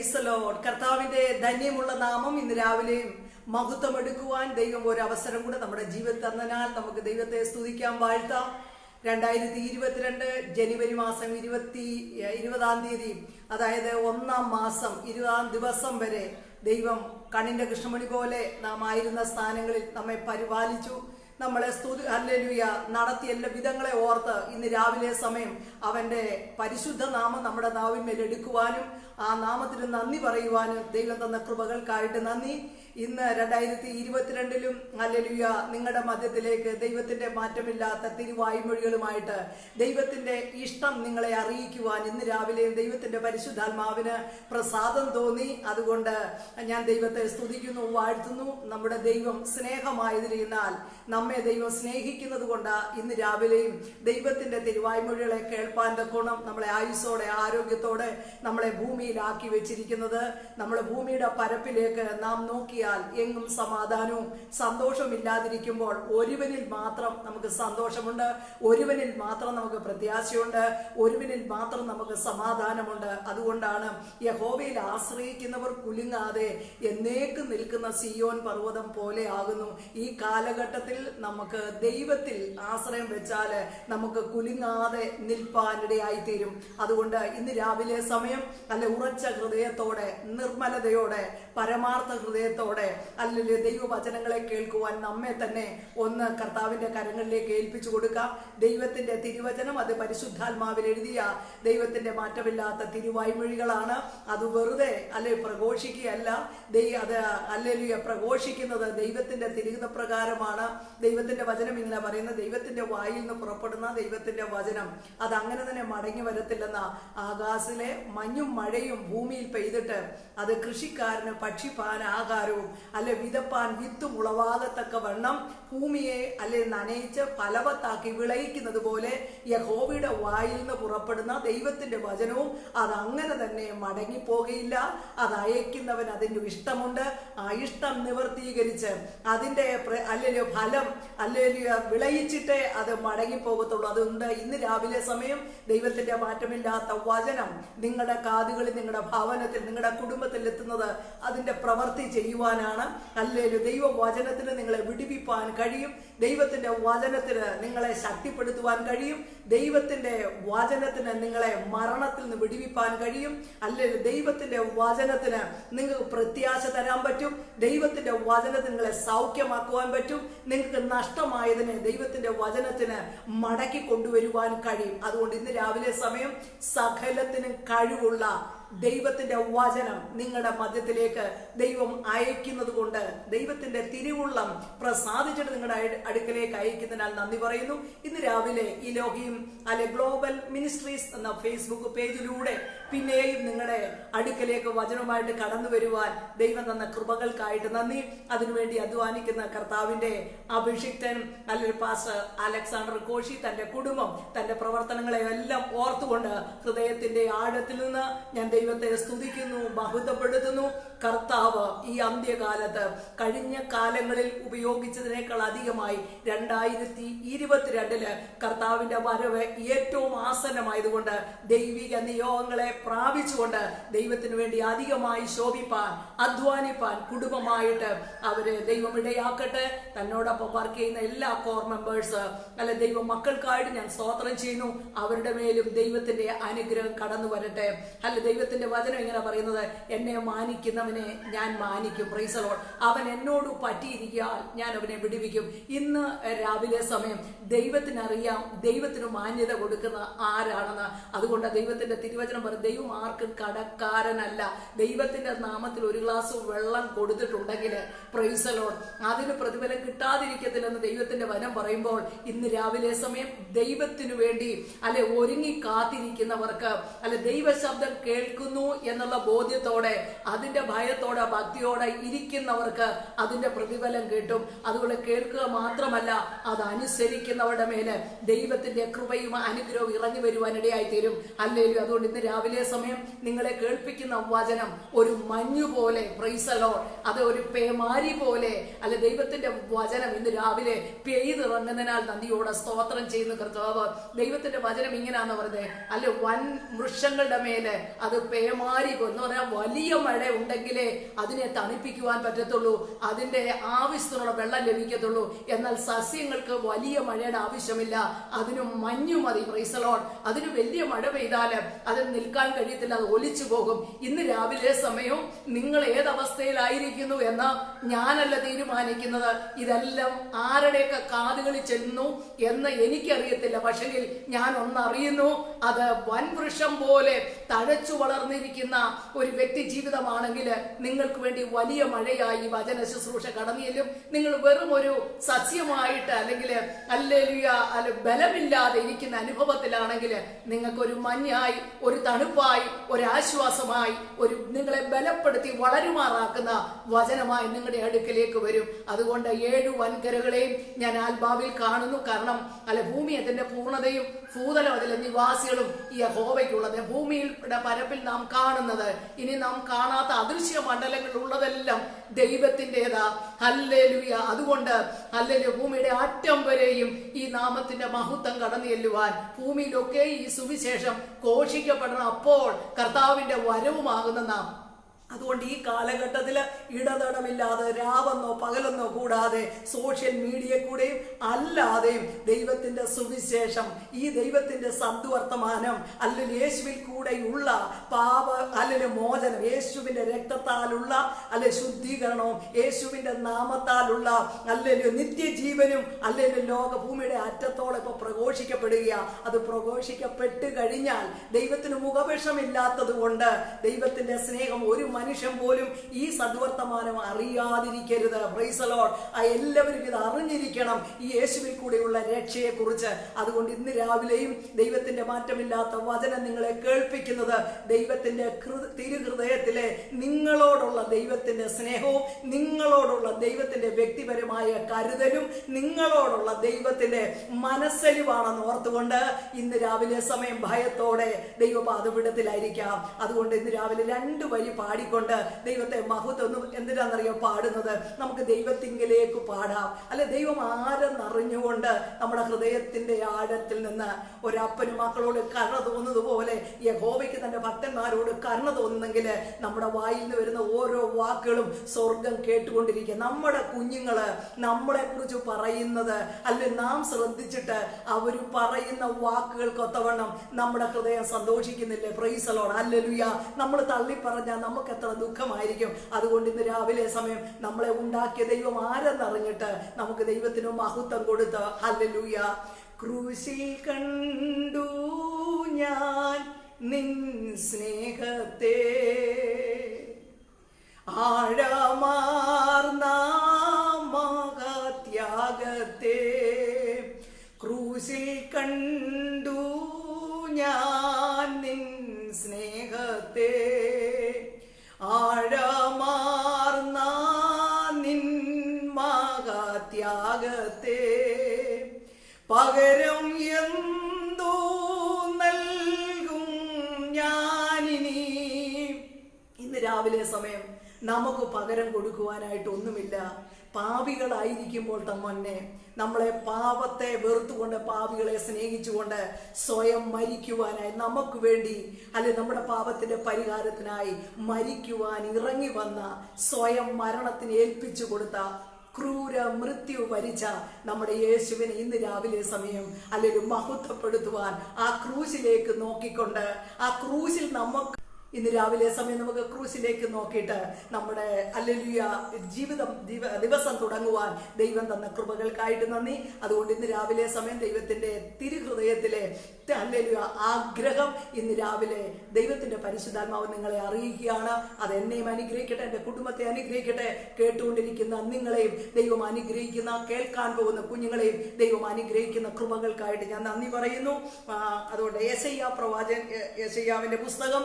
Praise Lord. കർത്താവിന്റെ ധന്യമുള്ള നാമം ഇന്ന് രാവിലെയും മഹത്വമെടുക്കുവാൻ ദൈവം ഒരു അവസരം കൂടെ നമ്മുടെ ജീവിതത്തിൽ തന്നതിനാൽ നമുക്ക് ദൈവത്തെ സ്തുതിക്കാം, വാഴ്ത്താം. 2022 ജനുവരി മാസം 20-ാം തീയതി, അതായത് 1-ാം മാസം 20-ാം ദിവസം വരെ ദൈവം കണ്ണിന്റെ കൃഷ്ണമണി പോലെ നാം ആയിരുന്ന സ്ഥാനങ്ങളിൽ നമ്മെ പരിപാലിച്ചു. നമ്മളെ ഹല്ലേലൂയ നടത്തിയ എല്ലാ വിധങ്ങളെ ഓർത്ത് ഇന്ന് രാവിലെ സമയം അവന്റെ പരിശുദ്ധ നാമം നമ്മുടെ നാവിന്മേൽ എടുക്കുവാനും ആ നാമത്തിന് നന്ദി പറയുവാനും ദൈവം തന്ന കൃപകൾക്കായിട്ട് നന്ദി. ഇന്ന് 2022 ഹല്ലേലൂയ നിങ്ങളുടെ മധ്യത്തിലേക്ക് ദൈവത്തിന്റെ മാറ്റമില്ലാത്ത തിരുവായ്മൊഴികളുമായിട്ട് ദൈവത്തിന്റെ ഇഷ്ടം നിങ്ങളെ അറിയിക്കുവാൻ ഇന്ന് രാവിലെയും ദൈവത്തിന്റെ പരിശുദ്ധാത്മാവിന് പ്രസാദം തോന്നി. അതുകൊണ്ട് ഞാൻ ദൈവത്തെ സ്തുതിക്കുന്നു, വാഴ്ത്തുന്നു. നമ്മുടെ ദൈവം സ്നേഹമായതിനാൽ നമ്മെ ദൈവം സ്നേഹിക്കുന്നത് കൊണ്ട് ഇന്ന് രാവിലെയും ദൈവത്തിന്റെ തിരുവായ്മൊഴികളെ കേൾപ്പാൻ തക്കോണം നമ്മളെ ആയുസ്സോടെ ആരോഗ്യത്തോടെ നമ്മളെ ഭൂമിയിലാക്കി വെച്ചിരിക്കുന്നത്. നമ്മളെ ഭൂമിയുടെ പരപ്പിലേക്ക് നാം നോക്കിയാൽ എങ്ങും സമാധാനവും സന്തോഷവും ഇല്ലാതിരിക്കുമ്പോൾ ഒരുവനിൽ മാത്രം നമുക്ക് സന്തോഷമുണ്ട്, ഒരുവനിൽ മാത്രം നമുക്ക് പ്രത്യാശയുണ്ട്, ഒരുവനിൽ മാത്രം നമുക്ക് സമാധാനമുണ്ട്. അതുകൊണ്ടാണ് യഹോവയിൽ ആശ്രയിക്കുന്നവർ കുലുങ്ങാതെ എന്നേക്കും നിൽക്കുന്ന സിയോൻ പർവ്വതം പോലെ ആകുന്നു. ഈ കാലഘട്ടത്തിൽ നമുക്ക് ദൈവത്തിൽ ആശ്രയം വെച്ചാൽ നമുക്ക് കുലുങ്ങാതെ നിൽപ്പാനിടയായിത്തീരും. അതുകൊണ്ട് ഇന്ന് രാവിലെ സമയം നല്ല ഉറച്ച ഹൃദയത്തോടെ, നിർമ്മലതയോടെ, പരമാർത്ഥ ഹൃദയത്തോടെ അല്ലെങ്കിൽ ദൈവവചനങ്ങളെ കേൾക്കുവാൻ നമ്മെ തന്നെ ഒന്ന് കർത്താവിന്റെ കരങ്ങളിലേക്ക് ഏൽപ്പിച്ചു കൊടുക്കാം. ദൈവത്തിന്റെ തിരുവചനം അത് പരിശുദ്ധാത്മാവിൽ എഴുതിയ ദൈവത്തിന്റെ മാറ്റമില്ലാത്ത തിരുവായ്മൊഴികളാണ്. അത് വെറുതെ അല്ലെ പ്രഘോഷിക്കുകയല്ല, അത് അല്ലേലൂയ പ്രഘോഷിക്കുന്നത് ദൈവത്തിന്റെ തിരുഹിതപ്രകാരമാണ്. ദൈവത്തിന്റെ വചനം ഇങ്ങനെ പറയുന്നത്, ദൈവത്തിന്റെ വായിൽ നിന്ന് പുറപ്പെടുന്ന ദൈവത്തിന്റെ വചനം അത് അങ്ങനെ തന്നെ മടങ്ങി വരത്തില്ലെന്ന. ആകാശത്തിലെ മഞ്ഞും മഴയും ഭൂമിയിൽ പെയ്തിട്ട് അത് കൃഷിക്കാരന് പക്ഷിപ്പാൻ ആഹാരവും അല്ലെ വിതപ്പാൻ വിത്തും ഉളവാകത്തക്ക വണ്ണം ഭൂമിയെ അല്ലെ നനയിച്ച് ഫലവത്താക്കി വിളയിക്കുന്നത് പോലെ യഹോവയുടെ വായിൽ നിന്ന് പുറപ്പെടുന്ന ദൈവത്തിന്റെ വചനവും അത് അങ്ങനെ തന്നെ മടങ്ങിപ്പോകയില്ല. അത് അയക്കുന്നവൻ അതിന്റെ ഇഷ്ടമുണ്ട്. ആ ഇഷ്ടം നിവർത്തീകരിച്ച് അതിന്റെ അല്ലെ ഫലം അല്ലെ വിളയിച്ചിട്ടേ അത് മടങ്ങിപ്പോകത്തുള്ളൂ. അതുകൊണ്ട് ഇന്ന് രാവിലെ സമയം ദൈവത്തിന്റെ മാറ്റമില്ലാത്ത വചനം നിങ്ങളുടെ കാതുകളിൽ, നിങ്ങളുടെ ഭവനത്തിൽ, നിങ്ങളുടെ കുടുംബത്തിൽ എത്തുന്നത് അതിന്റെ പ്രവൃത്തി ചെയ്യുവാനാണ്. അല്ലേലും ദൈവവചനത്തിന് നിങ്ങളെ വിടിവിപ്പാൻ കഴിയും, ദൈവത്തിന്റെ വചനത്തിന് നിങ്ങളെ ശക്തിപ്പെടുത്തുവാൻ കഴിയും, ദൈവത്തിന്റെ വചനത്തിന് നിങ്ങളെ മരണത്തിൽ നിന്ന് വിടിവിപ്പാൻ കഴിയും. അല്ലെങ്കിൽ ദൈവത്തിന്റെ വചനത്തിന് നിങ്ങൾക്ക് പ്രത്യാശ തരാൻ പറ്റും, ദൈവത്തിന്റെ വചനത്തിന് നിങ്ങളെ സൗഖ്യമാക്കുവാൻ പറ്റും. നിങ്ങൾക്ക് നഷ്ടമായതിനെ ദൈവത്തിന്റെ വചനത്തിന് മടക്കി കൊണ്ടുവരുവാൻ കഴിയും. അതുകൊണ്ട് ഇന്ന് രാവിലെ സമയം സകലത്തിനും കഴിവുള്ള ദൈവത്തിന്റെ വചനം നിങ്ങളുടെ മധ്യത്തിലേക്ക് ദൈവം അയക്കുന്നത് കൊണ്ട് ദൈവത്തിന്റെ തിരുവുള്ളം പ്രസാദിച്ചിട്ട് നിങ്ങളുടെ അടുക്കലേക്ക് അയക്കുന്നതിനാൽ നന്ദി പറയുന്നു. ഇന്ന് രാവിലെ ഇലോഹിം അല്ലെ ഗ്ലോബൽ മിനിസ്ട്രീസ് എന്ന ഫേസ്ബുക്ക് പേജിലൂടെ പിന്നെയും നിങ്ങളുടെ അടുക്കലേക്ക് വചനവുമായിട്ട് കടന്നു വരുവാൻ ദൈവം തന്ന കൃപകൾക്കായിട്ട് നന്ദി. അതിനുവേണ്ടി അധ്വാനിക്കുന്ന കർത്താവിന്റെ അഭിഷിക്തൻ അല്ലെങ്കിൽ പാസ്റ്റർ അലക്സാണ്ടർ കോശി, തന്റെ കുടുംബം, തന്റെ പ്രവർത്തനങ്ങളെ എല്ലാം ഓർത്തുകൊണ്ട് ഹൃദയത്തിന്റെ ആഴത്തിൽ നിന്ന് ഞാൻ ദൈവത്തെ സ്തുതിക്കുന്നു, മഹത്വപ്പെടുത്തുന്നു. കർത്താവ് ഈ അന്ത്യകാലത്ത് കഴിഞ്ഞ കാലങ്ങളിൽ ഉപയോഗിച്ചതിനേക്കാൾ അധികമായി 2022 കർത്താവിന്റെ വരവ് ഏറ്റവും ആസന്നമായതുകൊണ്ട് ദൈവിക നിയോഗങ്ങളെ പ്രാപിച്ചുകൊണ്ട് ദൈവത്തിന് വേണ്ടി അധികമായി ശോഭിപ്പാൻ, അധ്വാനിപ്പാൻ കുടുംബമായിട്ട് അവര് ദൈവം ഇടയാക്കട്ടെ. തന്നോടൊപ്പം വർക്ക് ചെയ്യുന്ന എല്ലാ കോർ മെമ്പേഴ്സ് അല്ലെ ദൈവ മക്കൾക്കായിട്ട് ഞാൻ സ്തോത്രം ചെയ്യുന്നു. അവരുടെ മേലും ദൈവത്തിന്റെ അനുഗ്രഹം കടന്നു വരട്ടെ. അല്ല ദൈവത്തിന്റെ വചനം ഇങ്ങനെ പറയുന്നത്, എന്നെ മാനിക്കുന്നവനെ ഞാൻ മാനിക്കും. Price the Lord. അവൻ എന്നോട് പറ്റിയിരിക്കാൻ ഞാൻ അവനെ വിടുവിക്കും. ഇന്ന് രാവിലെ സമയം ദൈവത്തിനറിയാം ദൈവത്തിന് മാന്യത കൊടുക്കുന്ന ആരാണെന്ന്. അതുകൊണ്ട് ദൈവത്തിന്റെ തിരുവചനം പറയും, ദൈവം ആർക്കും കടക്കാരനല്ല. ദൈവത്തിന്റെ നാമത്തിൽ ഒരു ഗ്ലാസ് വെള്ളം കൊടുത്തിട്ടുണ്ടെങ്കിൽ പ്രൈസ് ദി ലോർഡ് അതിന് പ്രതിഫലം കിട്ടാതിരിക്കത്തില്ലെന്ന് ദൈവത്തിന്റെ വചനം പറയുമ്പോൾ ഇന്ന് രാവിലെ സമയം ദൈവത്തിനു വേണ്ടി അല്ലെ ഒരുങ്ങി കാത്തിരിക്കുന്നവർക്ക് അല്ലെ ദൈവശബ്ദം കേൾക്കുന്നു എന്നുള്ള ബോധ്യത്തോടെ അതിന്റെ ഭയത്തോടെ ഭക്തിയോടെ ഇരിക്കുന്നവർക്ക് അതിന്റെ പ്രതിഫലം കിട്ടും. അതുപോലെ കേൾക്കുക മാത്രമല്ല, അത് അനുസരിക്കുന്നവരുടെ മേല് ദൈവത്തിന്റെ കൃപയും അനുഗ്രഹവും ഇറങ്ങി വരുവാൻ ഇടയായി തീരും. ഹല്ലേലൂയ. അതുകൊണ്ട് ഇന്ന് രാവിലെ സമയം നിങ്ങളെ കേൾപ്പിക്കുന്ന വചനം ഒരു മഞ്ഞു പോലെ, പ്രൈസ് ദി ലോർഡ്, അത് ഒരു പേമാരി പോലെ അല്ലെ ദൈവത്തിന്റെ വചനം ഇന്ന് രാവിലെ പെയ്തിറങ്ങുന്നതിനാൽ നന്ദിയോടെ സ്തോത്രം ചെയ്യുന്ന കർത്താവ്. ദൈവത്തിന്റെ വചനം ഇങ്ങനെയാന്ന് പറഞ്ഞത്, അല്ലെ വൻ വൃക്ഷങ്ങളുടെ മേലെ അത് പേമാരി എന്ന് പറഞ്ഞാൽ വലിയ മഴ ഉണ്ടെങ്കിലേ അതിനെ തണുപ്പിക്കുവാൻ പറ്റത്തുള്ളൂ, അതിന്റെ ആവശ്യത്തിനുള്ള വെള്ളം ലഭിക്കത്തുള്ളൂ. എന്നാൽ സസ്യങ്ങൾക്ക് വലിയ മഴയുടെ ആവശ്യമില്ല, അതിന് മഞ്ഞു മതി. Price the Lord. അതിന് വലിയ മഴ പെയ്താൽ അതിന് നിൽക്കാൻ കഴിയത്തില്ല, അത് ഒലിച്ചു പോകും. ഇന്ന് രാവിലെ സമയവും നിങ്ങൾ ഏതവസ്ഥയിലായിരിക്കുന്നു എന്ന് ഞാനല്ല തീരുമാനിക്കുന്നത്. ഇതെല്ലാം ആരുടെയൊക്കെ കാതുകളിൽ ചെന്നു എന്ന് എനിക്കറിയത്തില്ല. പക്ഷെങ്കിൽ ഞാൻ ഒന്നറിയുന്നു, അത് വൻവൃക്ഷം പോലെ തഴച്ചു വളർന്നിരിക്കുന്ന ഒരു വ്യക്തി ജീവിതമാണെങ്കിൽ നിങ്ങൾക്ക് വേണ്ടി വലിയ മഴയായി വചന ശുശ്രൂഷ കടന്നു ചെല്ലും. നിങ്ങൾ വെറും ഒരു സസ്യമായിട്ട് അല്ലെങ്കിൽ ഹല്ലേലൂയ ബലമില്ലാതെ ഇരിക്കുന്ന അനുഭവത്തിലാണെങ്കിൽ നിങ്ങൾക്കൊരു മഞ്ഞായി, ഒരു തണുപ്പായി, ഒരു ആശ്വാസമായി, ഒരു നിങ്ങളെ ബലപ്പെടുത്തി വളരുമാറാക്കുന്ന വചനമായി നിങ്ങളുടെ അടുക്കലേക്ക് വരും. അതുകൊണ്ട് 7 വൻകരകളെയും ഞാൻ ആത്മാവിൽ കാണുന്നു. കാരണം ഭൂമി അതിന്റെ പൂർണ്ണതയും ഭൂതലം അതിലെ നിവാസികളും ഈ യഹോവയ്ക്കുള്ളത്. ഭൂമിയുടെ പരപ്പിൽ നാം കാണുന്നത്, ഇനി നാം കാണാത്ത അദൃശ്യ മണ്ഡലങ്ങൾ ഉള്ളതെല്ലാം ദൈവത്തിൻ്റെതാ. ഹല്ലേലൂയ. അതുകൊണ്ട് ഹല്ലേലൂയ, ഭൂമിയുടെ അറ്റം വരെയും ഈ നാമത്തിന്റെ മഹത്വം കടന്നു ചെല്ലുവാൻ, ഭൂമിയിലൊക്കെ ഈ സുവിശേഷം ഘോഷിക്കപ്പെടണം. അപ്പോൾ കർത്താവിന്റെ വരവുമാകുന്ന നാം. അതുകൊണ്ട് ഈ കാലഘട്ടത്തില് ഇടതടമില്ലാതെ രാവെന്നോ പകലെന്നോ കൂടാതെ സോഷ്യൽ മീഡിയ കൂടെയും അല്ലാതെയും ദൈവത്തിന്റെ സുവിശേഷം, ഈ ദൈവത്തിന്റെ സദ്വർത്തമാനം, അല്ലെങ്കിൽ യേശുവിൽ കൂടെയുള്ള പാപ അല്ലെങ്കിൽ മോചനം, യേശുവിന്റെ രക്തത്താലുള്ള അല്ലെ ശുദ്ധീകരണവും, യേശുവിന്റെ നാമത്താലുള്ള അല്ലെങ്കിൽ നിത്യജീവനും അല്ലെങ്കിൽ ലോകഭൂമിയുടെ അറ്റത്തോളം ഇപ്പൊ പ്രഘോഷിക്കപ്പെടുക. അത് പ്രഘോഷിക്കപ്പെട്ട് കഴിഞ്ഞാൽ ദൈവത്തിന് മുഖപക്ഷമില്ലാത്തത് കൊണ്ട് ദൈവത്തിന്റെ സ്നേഹം ഒരു മനുഷ്യൻ പോലും ഈ സദ്വർത്തമാനം അറിയാതിരിക്കരുത്. Praise the Lord. എല്ലാവരും ഇത് അറിഞ്ഞിരിക്കണം, ഈ യേശുവിൽ കൂടെയുള്ള രക്ഷയെ കുറിച്ച്. അതുകൊണ്ട് ഇന്ന് രാവിലെയും ദൈവത്തിന്റെ മാറ്റമില്ലാത്ത വചനം നിങ്ങളെ കേൾപ്പിക്കുന്നത് ദൈവത്തിന്റെ തിരുഹൃദയത്തിലെ നിങ്ങളോടുള്ള ദൈവത്തിന്റെ സ്നേഹവും, നിങ്ങളോടുള്ള ദൈവത്തിന്റെ വ്യക്തിപരമായ കരുതലും, നിങ്ങളോടുള്ള ദൈവത്തിന്റെ മനസ്സലിവാണെന്ന് ഓർത്തുകൊണ്ട് ഇന്ന് രാവിലെ സമയം ഭയത്തോടെ ദൈവപാദപീഠത്തിലായിരിക്കാം. അതുകൊണ്ട് ഇന്ന് രാവിലെ 2 വരി പാടിക്കൊണ്ട് ദൈവത്തെ മഹത്വം എന്തിനാണെന്നറിയോ പാടുന്നത്? നമുക്ക് ദൈവത്തിങ്കിലേക്ക് പാടാം. അല്ലെ, ദൈവം ആരെന്നറിഞ്ഞുകൊണ്ട് നമ്മുടെ ഹൃദയത്തിന്റെ ആഴത്തിൽ നിന്ന് ഒരപ്പനും മക്കളോട് കരുണ തോന്നുന്നത് പോലെ യഹോവയ്ക്ക് തന്റെ ഭക്തന്മാരോട് കരുണ തോന്നുന്നെങ്കിൽ നമ്മുടെ വായിൽ നിന്ന് വരുന്ന ഓരോ വാക്കുകളും സ്വർഗം കേട്ടുകൊണ്ടിരിക്കുക. നമ്മുടെ കുഞ്ഞുങ്ങള് നമ്മളെ കുറിച്ച് പറയുന്നത് അല്ലെ നാം ശ്രദ്ധിച്ചിട്ട് അവർ പറയുന്ന വാക്കുകൾക്കൊത്തവണ്ണം നമ്മുടെ ഹൃദയം സന്തോഷിക്കുന്നില്ലേ? Praise the Lord. ഹല്ലേലൂയ. നമ്മൾ തള്ളി പറഞ്ഞാൽ നമുക്ക് എത്ര ദുഃഖമായിരിക്കും. അതുകൊണ്ട് ഇന്ന് രാവിലെ സമയം നമ്മളെ ഉണ്ടാക്കിയ ദൈവം ആരെന്നറിഞ്ഞിട്ട് നമുക്ക് ദൈവത്തിന് മഹത്വം കൊടുത്ത് ഹല്ലേലൂയ. ക്രൂശിൽ കണ്ടു ഞാൻ നിൻ സ്നേഹത്തെ, ആഴമാർന്ന മഹത്യാഗത്തെ. ക്രൂശിൽ കണ്ടു ഞാൻ നിൻ സ്നേഹത്തെ, ആഴമാർന്ന നിൻ മഹത്യാഗത്തെ. പകരം എന്തോ നൽകും ഞാനിനി. ഇന്ന് രാവിലെ സമയം നമുക്ക് പകരം കൊടുക്കുവാനായിട്ട് ഒന്നുമില്ല. പാപികളായിരിക്കുമ്പോൾ തന്നെ നമ്മളെ പാപത്തെ വെറുത്തുകൊണ്ട്, പാപികളെ സ്നേഹിച്ചുകൊണ്ട് സ്വയം മരിക്കുവാനായി, നമുക്ക് വേണ്ടി അല്ലെ നമ്മുടെ പാപത്തിന്റെ പരിഹാരത്തിനായി മരിക്കുവാൻ ഇറങ്ങി വന്ന, സ്വയം മരണത്തിന് ഏൽപ്പിച്ചു കൊടുത്ത, ക്രൂര മൃത്യു വരിച്ച നമ്മുടെ യേശുവിനെ ഇന്ന് രാവിലെ സമയം അല്ലെങ്കിൽ മഹത്വപ്പെടുത്തുവാൻ ആ ക്രൂശിലേക്ക് നോക്കിക്കൊണ്ട്, ആ ക്രൂശിൽ നമുക്ക് ഇന്ന് രാവിലെ സമയം നമുക്ക് ക്രൂശിലേക്ക് നോക്കിയിട്ട് നമ്മുടെ ഹല്ലേലൂയ ദിവസം തുടങ്ങുവാൻ ദൈവം തന്ന കൃപകൾക്കായിട്ട് നന്ദി. അതുകൊണ്ട് ഇന്ന് രാവിലെ സമയം ദൈവത്തിന്റെ തിരുഹൃദയത്തിലെ ഹല്ലേലൂയ ആഗ്രഹം ഇന്ന് രാവിലെ ദൈവത്തിന്റെ പരിശുദ്ധാത്മാവ് നിങ്ങളെ അറിയിക്കുകയാണ്. അത് എന്നെയും അനുഗ്രഹിക്കട്ടെ, എൻ്റെ കുടുംബത്തെ അനുഗ്രഹിക്കട്ടെ, കേട്ടുകൊണ്ടിരിക്കുന്ന നിങ്ങളെയും ദൈവം അനുഗ്രഹിക്കുന്ന, കേൾക്കാൻ പോകുന്ന കുഞ്ഞുങ്ങളെയും ദൈവം അനുഗ്രഹിക്കുന്ന കൃപകൾക്കായിട്ട് ഞാൻ നന്ദി പറയുന്നു. അതുകൊണ്ട് യെശയ്യാവിന്റെ പുസ്തകം